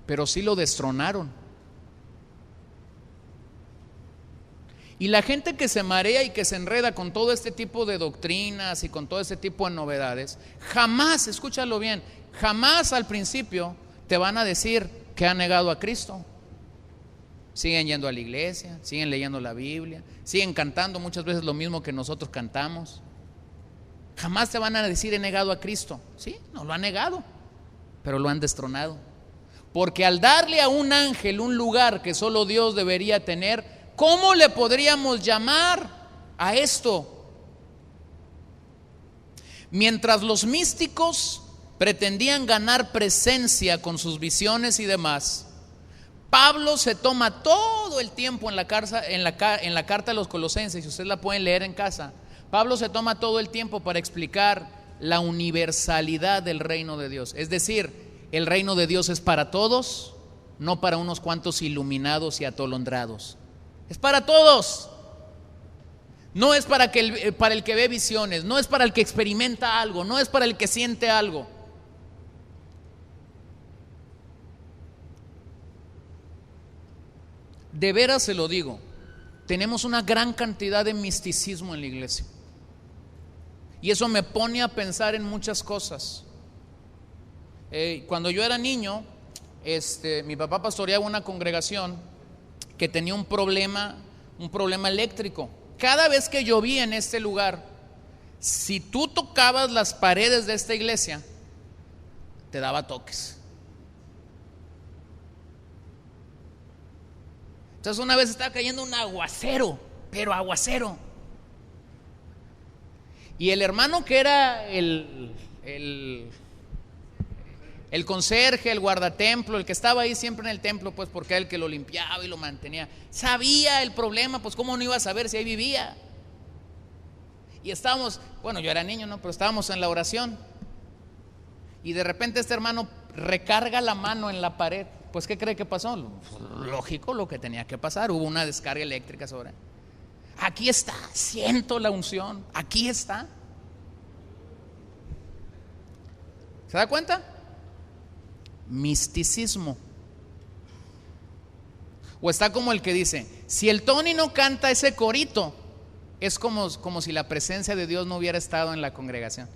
pero sí lo destronaron. Y la gente que se marea y que se enreda con todo este tipo de doctrinas y con todo este tipo de novedades, jamás, escúchalo bien, jamás al principio te van a decir que han negado a Cristo. Siguen yendo a la iglesia, siguen leyendo la Biblia, siguen cantando muchas veces lo mismo que nosotros cantamos. Jamás te van a decir he negado a Cristo. Sí, no lo han negado, pero lo han destronado. Porque al darle a un ángel un lugar que solo Dios debería tener, ¿cómo le podríamos llamar a esto? Mientras los místicos pretendían ganar presencia con sus visiones y demás, Pablo se toma todo el tiempo en la carta a los Colosenses, si ustedes la pueden leer en casa. Pablo se toma todo el tiempo para explicar la universalidad del reino de Dios. Es decir, el reino de Dios es para todos, no para unos cuantos iluminados y atolondrados. Es para todos. No es para el que ve visiones, no es para el que experimenta algo, no es para el que siente algo. De veras se lo digo, tenemos una gran cantidad de misticismo en la iglesia. Y eso me pone a pensar en muchas cosas. Cuando yo era niño, mi papá pastoreaba una congregación que tenía un problema eléctrico. Cada vez que llovía en este lugar, si tú tocabas las paredes de esta iglesia, te daba toques. Entonces una vez estaba cayendo un aguacero, pero aguacero. Y el hermano que era el conserje, el guardatemplo, el que estaba ahí siempre en el templo, pues porque era el que lo limpiaba y lo mantenía, sabía el problema, pues cómo no iba a saber si ahí vivía. Y estábamos, bueno, yo era niño, ¿no? Pero estábamos en la oración. Y de repente este hermano recarga la mano en la pared. Pues ¿qué cree que pasó? Lógico, lo que tenía que pasar, hubo una descarga eléctrica sobre él. Aquí está, siento la unción, aquí está. ¿Se da cuenta? Misticismo. O está como el que dice, si el Tony no canta ese corito, es como si la presencia de Dios no hubiera estado en la congregación.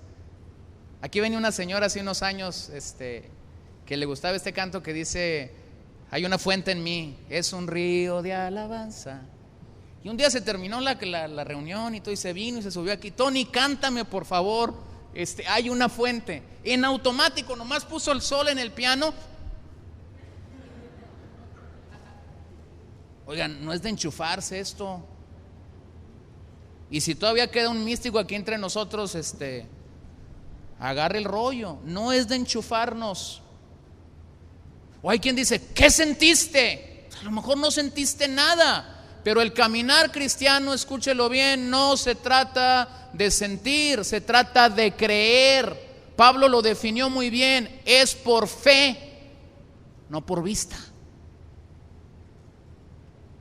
Aquí venía una señora hace unos años, que le gustaba este canto que dice, hay una fuente en mí, es un río de alabanza. Y un día se terminó la reunión y todo, y se vino y se subió aquí, Tony, cántame por favor, hay una fuente. En automático, nomás puso el sol en el piano. Oigan, no es de enchufarse esto. Y si todavía queda un místico aquí entre nosotros, agarre el rollo, no es de enchufarnos. O hay quien dice, ¿qué sentiste? A lo mejor no sentiste nada, pero el caminar cristiano, escúchelo bien, no se trata de sentir, se trata de creer. Pablo lo definió muy bien, es por fe, no por vista.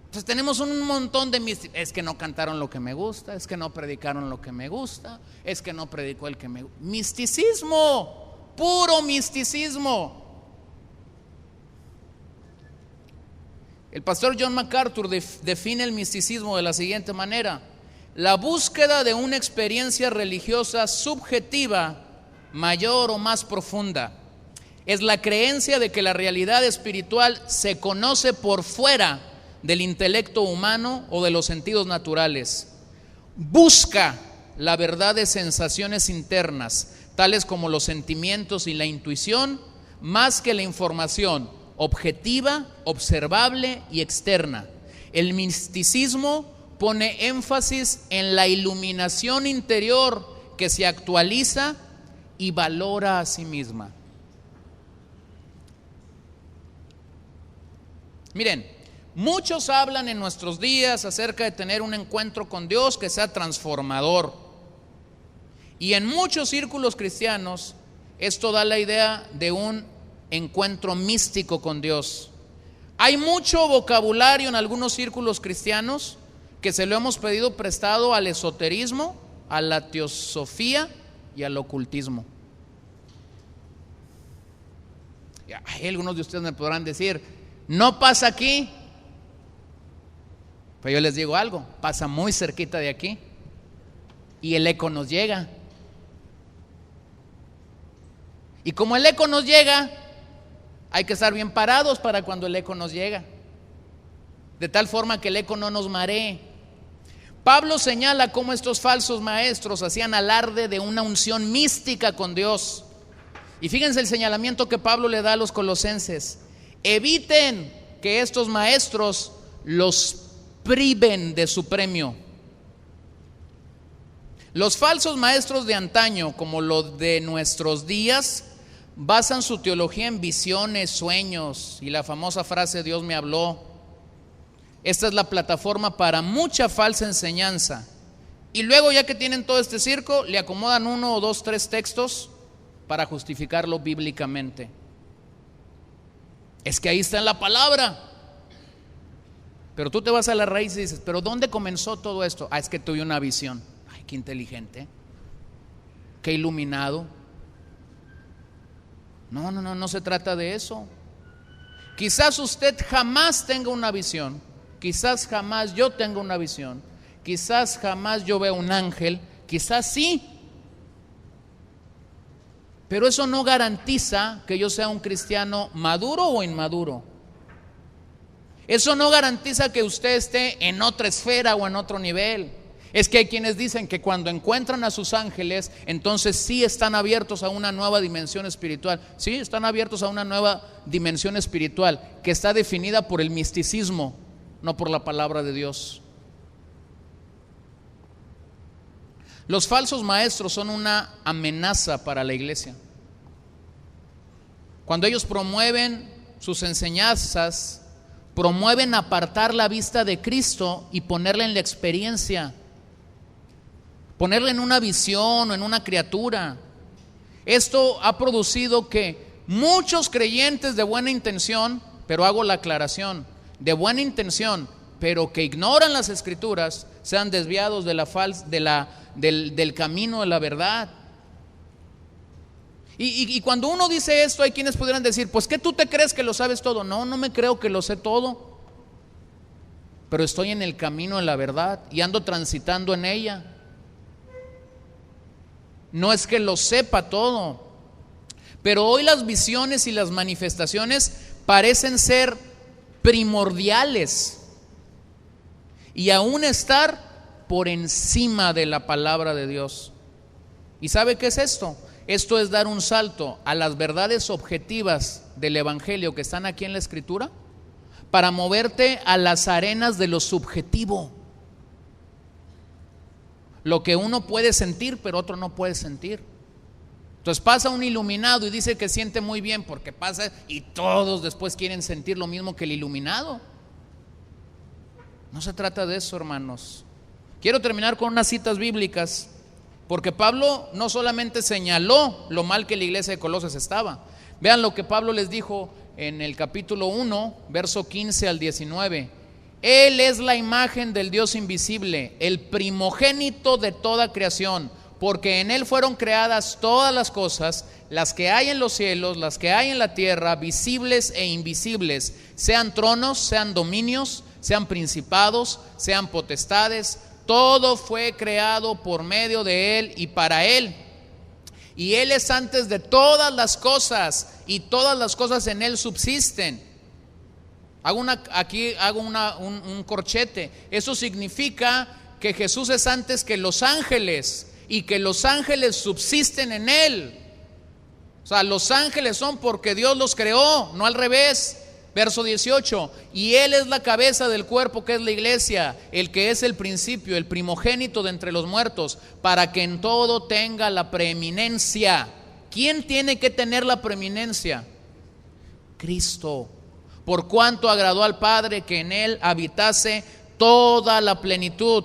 Entonces tenemos un montón de místicos. Es que no cantaron lo que me gusta, es que no predicaron lo que me gusta, es que no predicó el que me gusta. Misticismo, puro misticismo. El pastor John MacArthur define el misticismo de la siguiente manera: la búsqueda de una experiencia religiosa subjetiva mayor o más profunda. Es la creencia de que la realidad espiritual se conoce por fuera del intelecto humano o de los sentidos naturales. Busca la verdad de sensaciones internas, tales como los sentimientos y la intuición, más que la información objetiva, observable y externa. El misticismo pone énfasis en la iluminación interior que se actualiza y valora a sí misma. Miren, Muchos hablan en nuestros días acerca de tener un encuentro con Dios que sea transformador. Y en muchos círculos cristianos esto da la idea de un encuentro místico con Dios. Hay mucho vocabulario en algunos círculos cristianos que se lo hemos pedido prestado al esoterismo, a la teosofía y al ocultismo. Hay algunos de ustedes me podrán decir, no pasa aquí. Pero yo les digo algo, pasa muy cerquita de aquí y el eco nos llega. Y como el eco nos llega, hay que estar bien parados para cuando el eco nos llega, de tal forma que el eco no nos maree. Pablo señala cómo estos falsos maestros hacían alarde de una unción mística con Dios. Y fíjense el señalamiento que Pablo le da a los colosenses: eviten que estos maestros los priven de su premio. Los falsos maestros de antaño, como los de nuestros días, basan su teología en visiones, sueños y la famosa frase Dios me habló. Esta es la plataforma para mucha falsa enseñanza. Y luego, ya que tienen todo este circo, le acomodan 1 o 2, 3 textos para justificarlo bíblicamente. Es que ahí está en la palabra. Pero tú te vas a la raíz y dices, ¿pero dónde comenzó todo esto? Es que tuve una visión. Ay, qué inteligente, qué iluminado. No se trata de eso. Quizás usted jamás tenga una visión, quizás jamás yo tenga una visión, quizás jamás yo vea un ángel, quizás sí. Pero eso no garantiza que yo sea un cristiano maduro o inmaduro. Eso no garantiza que usted esté en otra esfera o en otro nivel. Es que hay quienes dicen que cuando encuentran a sus ángeles, entonces sí están abiertos a una nueva dimensión espiritual. Sí, están abiertos a una nueva dimensión espiritual que está definida por el misticismo, no por la palabra de Dios. Los falsos maestros son una amenaza para la iglesia. Cuando ellos promueven sus enseñanzas, promueven apartar la vista de Cristo y ponerla en la experiencia, ponerla en una visión o en una criatura. Esto ha producido que muchos creyentes de buena intención, pero hago la aclaración, de buena intención, pero que ignoran las escrituras, sean desviados del camino de la verdad. Y cuando uno dice esto, hay quienes pudieran decir, pues ¿qué tú te crees que lo sabes todo? No me creo que lo sé todo, pero estoy en el camino de la verdad y ando transitando en ella. No es que lo sepa todo, pero hoy las visiones y las manifestaciones parecen ser primordiales y aún estar por encima de la palabra de Dios. ¿Y sabe qué es esto? Esto es dar un salto a las verdades objetivas del evangelio que están aquí en la escritura para moverte a las arenas de lo subjetivo. Lo que uno puede sentir, pero otro no puede sentir. Entonces pasa un iluminado y dice que siente muy bien porque pasa, y todos después quieren sentir lo mismo que el iluminado. No se trata de eso, hermanos. Quiero terminar con unas citas bíblicas, porque Pablo no solamente señaló lo mal que la iglesia de Colosas estaba. Vean lo que Pablo les dijo en el capítulo 1, verso 15 al 19. Él es la imagen del Dios invisible, el primogénito de toda creación, porque en Él fueron creadas todas las cosas, las que hay en los cielos, las que hay en la tierra, visibles e invisibles, sean tronos, sean dominios, sean principados, sean potestades. Todo fue creado por medio de Él y para Él. Y Él es antes de todas las cosas, y todas las cosas en Él subsisten. Aquí hago un corchete. Eso significa que Jesús es antes que los ángeles y que los ángeles subsisten en Él. O sea, los ángeles son porque Dios los creó, no al revés. Verso 18, y Él es la cabeza del cuerpo que es la iglesia, el que es el principio, el primogénito de entre los muertos, para que en todo tenga la preeminencia. ¿Quién tiene que tener la preeminencia? Cristo. por cuanto agradó al Padre que en él habitase toda la plenitud.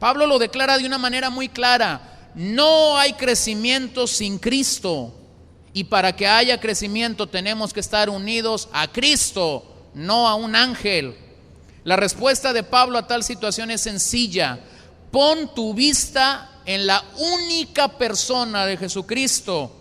Pablo lo declara de una manera muy clara: no hay crecimiento sin Cristo, y para que haya crecimiento tenemos que estar unidos a Cristo, no a un ángel. La respuesta de Pablo a tal situación es sencilla: pon tu vista en la única persona de Jesucristo.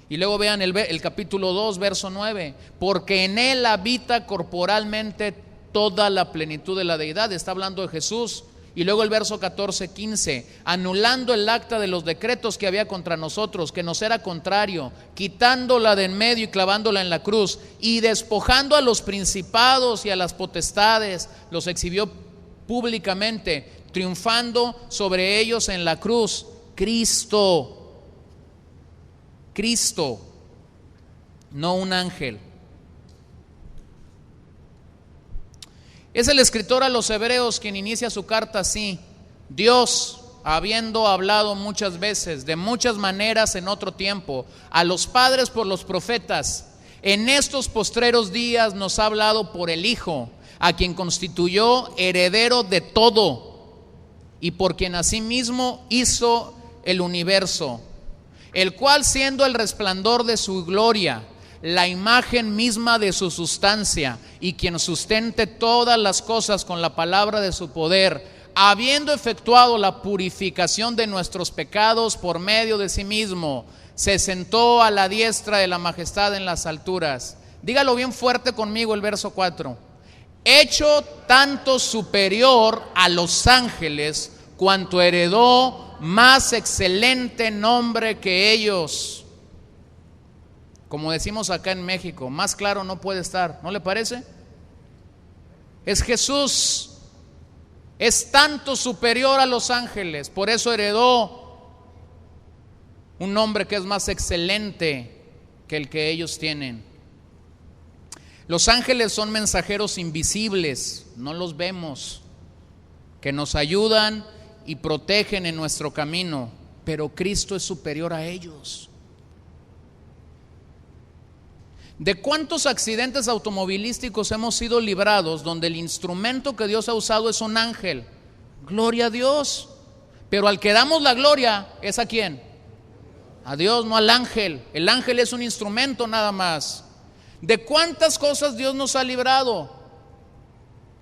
Y luego vean el capítulo 2, verso 9: porque en él habita corporalmente toda la plenitud de la deidad. Está hablando de Jesús. Y luego el verso 14, 15: anulando el acta de los decretos que había contra nosotros, que nos era contrario, quitándola de en medio y clavándola en la cruz, y despojando a los principados y a las potestades, los exhibió públicamente, triunfando sobre ellos en la cruz. Cristo, no un ángel. Es el escritor a los Hebreos quien inicia su carta así: Dios, habiendo hablado muchas veces, de muchas maneras en otro tiempo, a los padres por los profetas, en estos postreros días nos ha hablado por el Hijo, a quien constituyó heredero de todo, y por quien asimismo hizo el universo, el cual, siendo el resplandor de su gloria, la imagen misma de su sustancia, y quien sustente todas las cosas con la palabra de su poder, habiendo efectuado la purificación de nuestros pecados por medio de sí mismo, se sentó a la diestra de la majestad en las alturas. Dígalo bien fuerte conmigo el verso 4: hecho tanto superior a los ángeles, cuanto heredó más excelente nombre que ellos. Como decimos acá en México, más claro no puede estar, ¿no le parece? Es Jesús, es tanto superior a los ángeles, por eso heredó un nombre que es más excelente que el que ellos tienen. Los ángeles son mensajeros invisibles, no los vemos, que nos ayudan y protegen en nuestro camino, pero Cristo es superior a ellos. ¿De cuántos accidentes automovilísticos hemos sido librados donde el instrumento que Dios ha usado es un ángel? Gloria a Dios. Pero al que damos la gloria, ¿es a quién? A Dios, no al ángel. El ángel es un instrumento nada más. ¿De cuántas cosas Dios nos ha librado?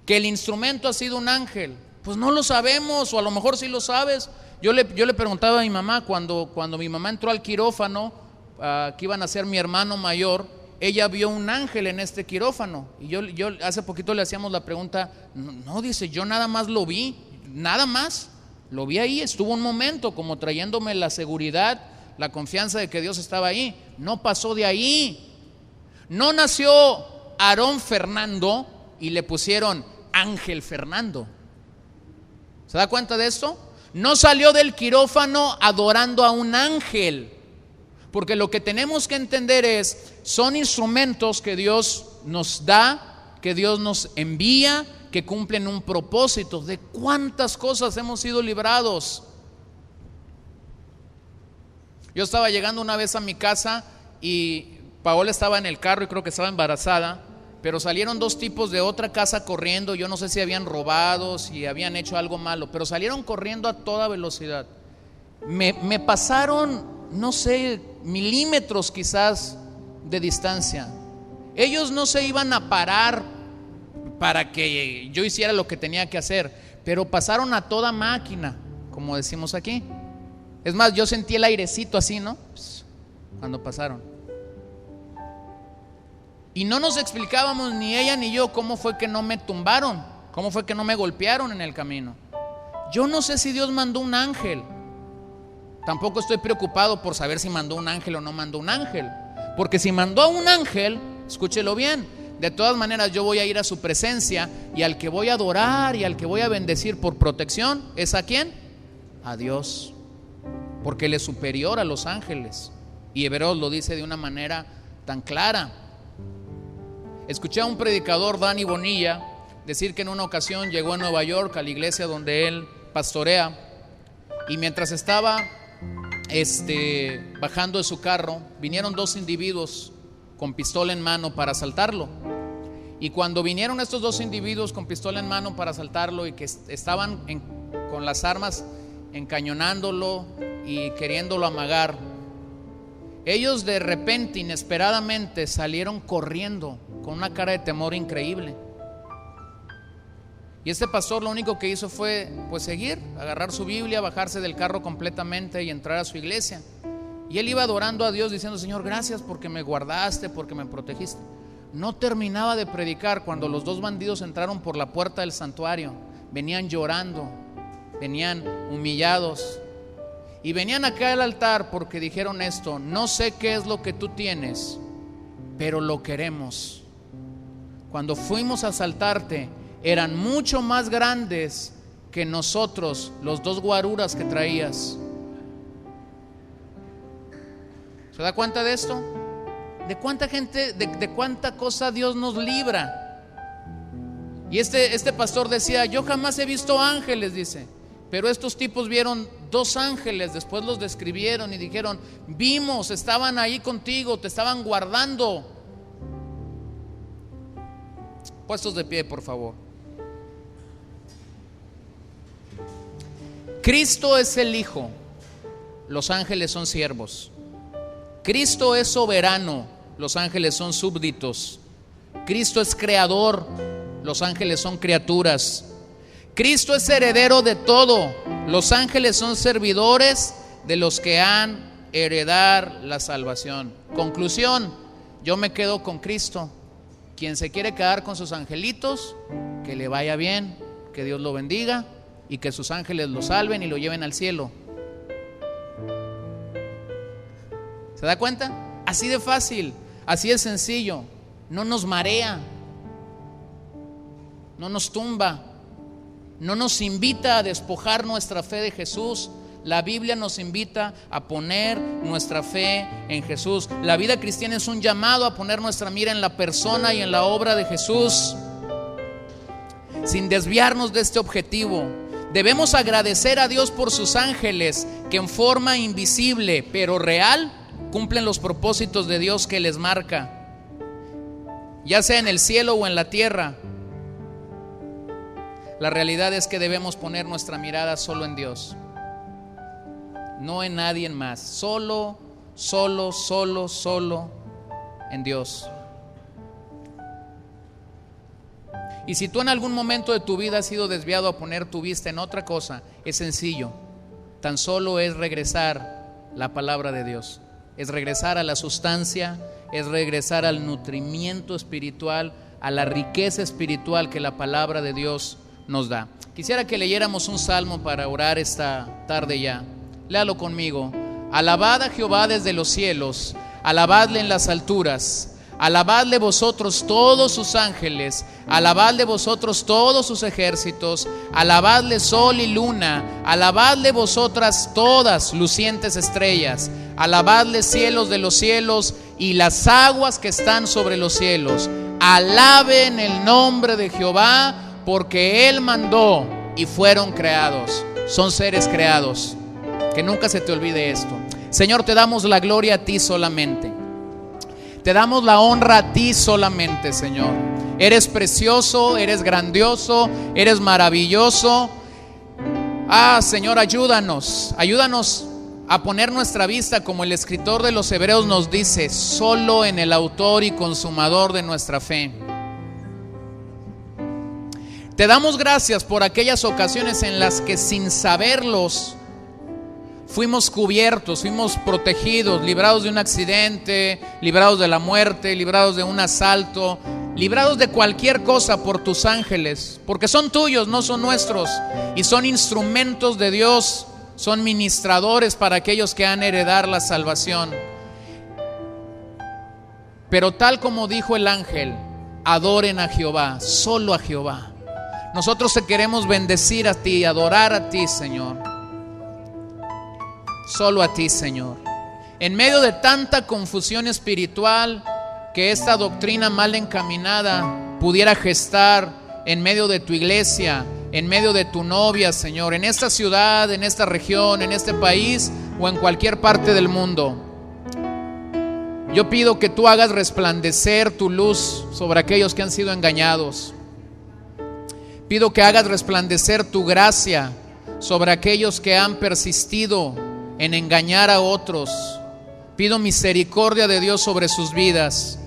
Que el instrumento ha sido un ángel. Pues no lo sabemos, o a lo mejor sí lo sabes. Yo le preguntaba a mi mamá cuando mi mamá entró al quirófano, que iban a ser mi hermano mayor. Ella vio un ángel en este quirófano. Y yo hace poquito le hacíamos la pregunta. No, dice, yo nada más lo vi, nada más. Lo vi ahí, estuvo un momento como trayéndome la seguridad, la confianza de que Dios estaba ahí. No pasó de ahí. No nació Aarón Fernando y le pusieron Ángel Fernando. ¿Se da cuenta de esto? No salió del quirófano adorando a un ángel. Porque lo que tenemos que entender es, son instrumentos que Dios nos da, que Dios nos envía, que cumplen un propósito. ¿De cuántas cosas hemos sido librados? Yo estaba llegando una vez a mi casa y Paola estaba en el carro y creo que estaba embarazada, pero salieron dos tipos de otra casa corriendo. Yo no sé si habían robado, si habían hecho algo malo, pero salieron corriendo a toda velocidad. Me pasaron, no sé, milímetros quizás de distancia. Ellos no se iban a parar para que yo hiciera lo que tenía que hacer, pero pasaron a toda máquina, como decimos aquí. Es más, yo sentí el airecito así, ¿no? Cuando pasaron. Y no nos explicábamos ni ella ni yo cómo fue que no me tumbaron, cómo fue que no me golpearon en el camino. Yo no sé si Dios mandó un ángel. Tampoco estoy preocupado por saber si mandó un ángel o no mandó un ángel, porque si mandó a un ángel, escúchelo bien, de todas maneras yo voy a ir a su presencia, y al que voy a adorar y al que voy a bendecir por protección, ¿es a quién? A Dios, porque Él es superior a los ángeles. Y Hebreos lo dice de una manera tan clara. Escuché a un predicador, Dani Bonilla, decir que en una ocasión llegó a Nueva York, a la iglesia donde él pastorea, y mientras estaba bajando de su carro, vinieron dos individuos con pistola en mano para asaltarlo. Y cuando vinieron estos dos individuos con pistola en mano para asaltarlo y que estaban con las armas encañonándolo y queriéndolo amagar, ellos de repente, inesperadamente, salieron corriendo con una cara de temor increíble. Y este pastor lo único que hizo fue pues seguir, agarrar su Biblia, bajarse del carro completamente y entrar a su iglesia. Y él iba adorando a Dios diciendo: Señor, gracias porque me guardaste, porque me protegiste. No terminaba de predicar cuando los dos bandidos entraron por la puerta del santuario. Venían llorando, venían humillados y venían acá al altar porque dijeron esto: no sé qué es lo que tú tienes, pero lo queremos. Cuando fuimos a asaltarte, eran mucho más grandes que nosotros, los dos guaruras que traías. ¿Se da cuenta de esto? De cuánta gente, de cuánta cosa Dios nos libra. Y este pastor decía: yo jamás he visto ángeles, dice, pero estos tipos vieron 2 ángeles. Después los describieron y dijeron: vimos, estaban ahí contigo, te estaban guardando. Puestos de pie, por favor. Cristo es el Hijo, los ángeles son siervos. Cristo es soberano, los ángeles son súbditos. Cristo es creador, los ángeles son criaturas. Cristo es heredero de todo, los ángeles son servidores de los que han heredar la salvación. Conclusión: yo me quedo con Cristo. Quien se quiere quedar con sus angelitos, que le vaya bien, que Dios lo bendiga y que sus ángeles lo salven y lo lleven al cielo. ¿Se da cuenta? Así de fácil, así de sencillo. No nos marea, no nos tumba, no nos invita a despojar nuestra fe de Jesús. La Biblia nos invita a poner nuestra fe en Jesús. La vida cristiana es un llamado a poner nuestra mira en la persona y en la obra de Jesús, sin desviarnos de este objetivo. Debemos agradecer a Dios por sus ángeles que en forma invisible pero real cumplen los propósitos de Dios que les marca, ya sea en el cielo o en la tierra. La realidad es que debemos poner nuestra mirada solo en Dios, no en nadie más. Solo en Dios. Y si tú en algún momento de tu vida has sido desviado a poner tu vista en otra cosa, es sencillo. Tan solo es regresar la palabra de Dios. Es regresar a la sustancia, es regresar al nutrimiento espiritual, a la riqueza espiritual que la palabra de Dios nos da. Quisiera que leyéramos un salmo para orar esta tarde ya. Léalo conmigo. Alabad a Jehová desde los cielos, alabadle en las alturas. Alabadle vosotros todos sus ángeles, alabadle vosotros todos sus ejércitos, alabadle sol y luna, alabadle vosotras todas lucientes estrellas, alabadle cielos de los cielos y las aguas que están sobre los cielos. Alaben el nombre de Jehová, porque Él mandó y fueron creados. Son seres creados. Que nunca se te olvide esto. Señor, te damos la gloria a ti solamente. Te damos la honra a ti solamente, Señor. Eres precioso, eres grandioso, eres maravilloso. Señor, ayúdanos a poner nuestra vista, como el escritor de los Hebreos nos dice, solo en el autor y consumador de nuestra fe. Te damos gracias por aquellas ocasiones en las que sin saberlos fuimos cubiertos, fuimos protegidos, librados de un accidente, librados de la muerte, librados de un asalto, librados de cualquier cosa por tus ángeles, porque son tuyos, no son nuestros, y son instrumentos de Dios, son ministradores para aquellos que han de heredar la salvación. Pero tal como dijo el ángel, adoren a Jehová, solo a Jehová. Nosotros te queremos bendecir a ti, adorar a ti, Señor. Solo a ti, Señor. En medio de tanta confusión espiritual que esta doctrina mal encaminada pudiera gestar en medio de tu iglesia, en medio de tu novia, Señor, en esta ciudad, en esta región, en este país o en cualquier parte del mundo, Yo pido que tú hagas resplandecer tu luz sobre aquellos que han sido engañados. Pido que hagas resplandecer tu gracia sobre aquellos que han persistido en engañar a otros. Pido misericordia de Dios sobre sus vidas.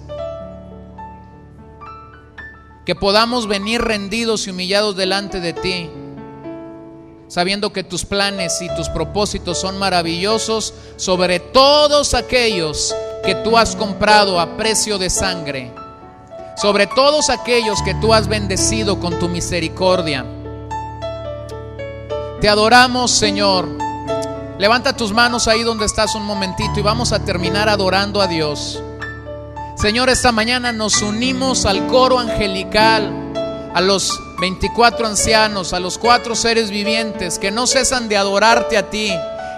Que podamos venir rendidos y humillados delante de ti, sabiendo que tus planes y tus propósitos son maravillosos sobre todos aquellos que tú has comprado a precio de sangre, sobre todos aquellos que tú has bendecido con tu misericordia. Te adoramos, Señor. Levanta tus manos ahí donde estás un momentito y vamos a terminar adorando a Dios. Señor, esta mañana nos unimos al coro angelical, a los 24 ancianos, a los 4 seres vivientes que no cesan de adorarte a ti.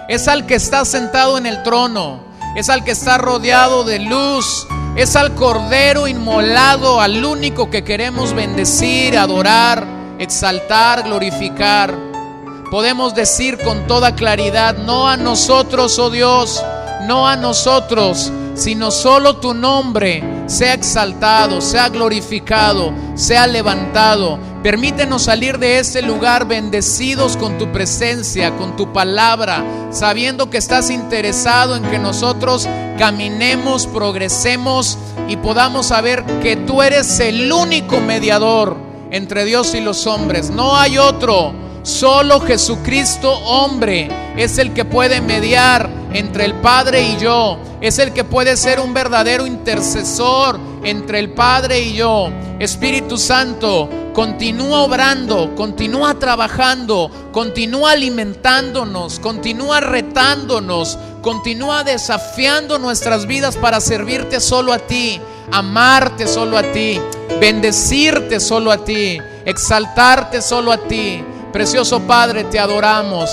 Es al que está sentado en el trono, es al que está rodeado de luz, es al Cordero inmolado, al único que queremos bendecir, adorar, exaltar, glorificar. Podemos decir con toda claridad: no a nosotros, oh Dios, no a nosotros, sino solo tu nombre sea exaltado, sea glorificado, sea levantado. Permítenos salir de este lugar bendecidos con tu presencia, con tu palabra, sabiendo que estás interesado en que nosotros caminemos, progresemos y podamos saber que tú eres el único mediador entre Dios y los hombres. No hay otro. Solo Jesucristo, hombre, es el que puede mediar entre el Padre y yo. Es el que puede ser un verdadero intercesor entre el Padre y yo. Espíritu Santo, continúa obrando, continúa trabajando, continúa alimentándonos, continúa retándonos, continúa desafiando nuestras vidas para servirte solo a ti, amarte solo a ti, bendecirte solo a ti, exaltarte solo a ti. Precioso Padre, te adoramos,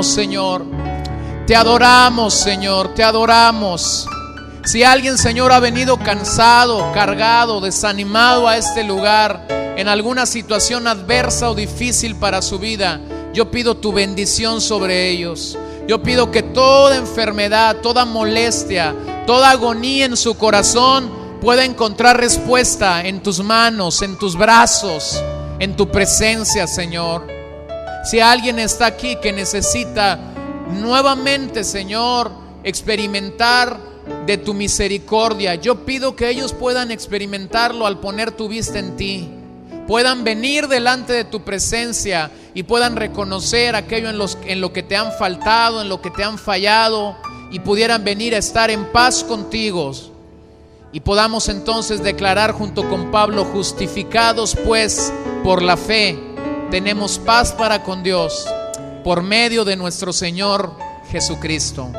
Señor, te adoramos, Señor, te adoramos. Si alguien, Señor, ha venido cansado, cargado, desanimado a este lugar, en alguna situación adversa o difícil para su vida, yo pido tu bendición sobre ellos. Yo pido que toda enfermedad, toda molestia, toda agonía en su corazón pueda encontrar respuesta en tus manos, en tus brazos, en tu presencia, Señor. Si alguien está aquí que necesita nuevamente, Señor, experimentar de tu misericordia, yo pido que ellos puedan experimentarlo al poner tu vista en ti, puedan venir delante de tu presencia y puedan reconocer aquello en lo que te han faltado, en lo que te han fallado, y pudieran venir a estar en paz contigo. Y podamos entonces declarar junto con Pablo: justificados pues por la fe, tenemos paz para con Dios por medio de nuestro Señor Jesucristo.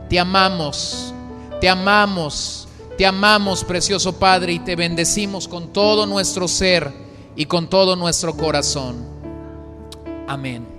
Te amamos, te amamos, te amamos, precioso Padre, y te bendecimos con todo nuestro ser y con todo nuestro corazón. Amén.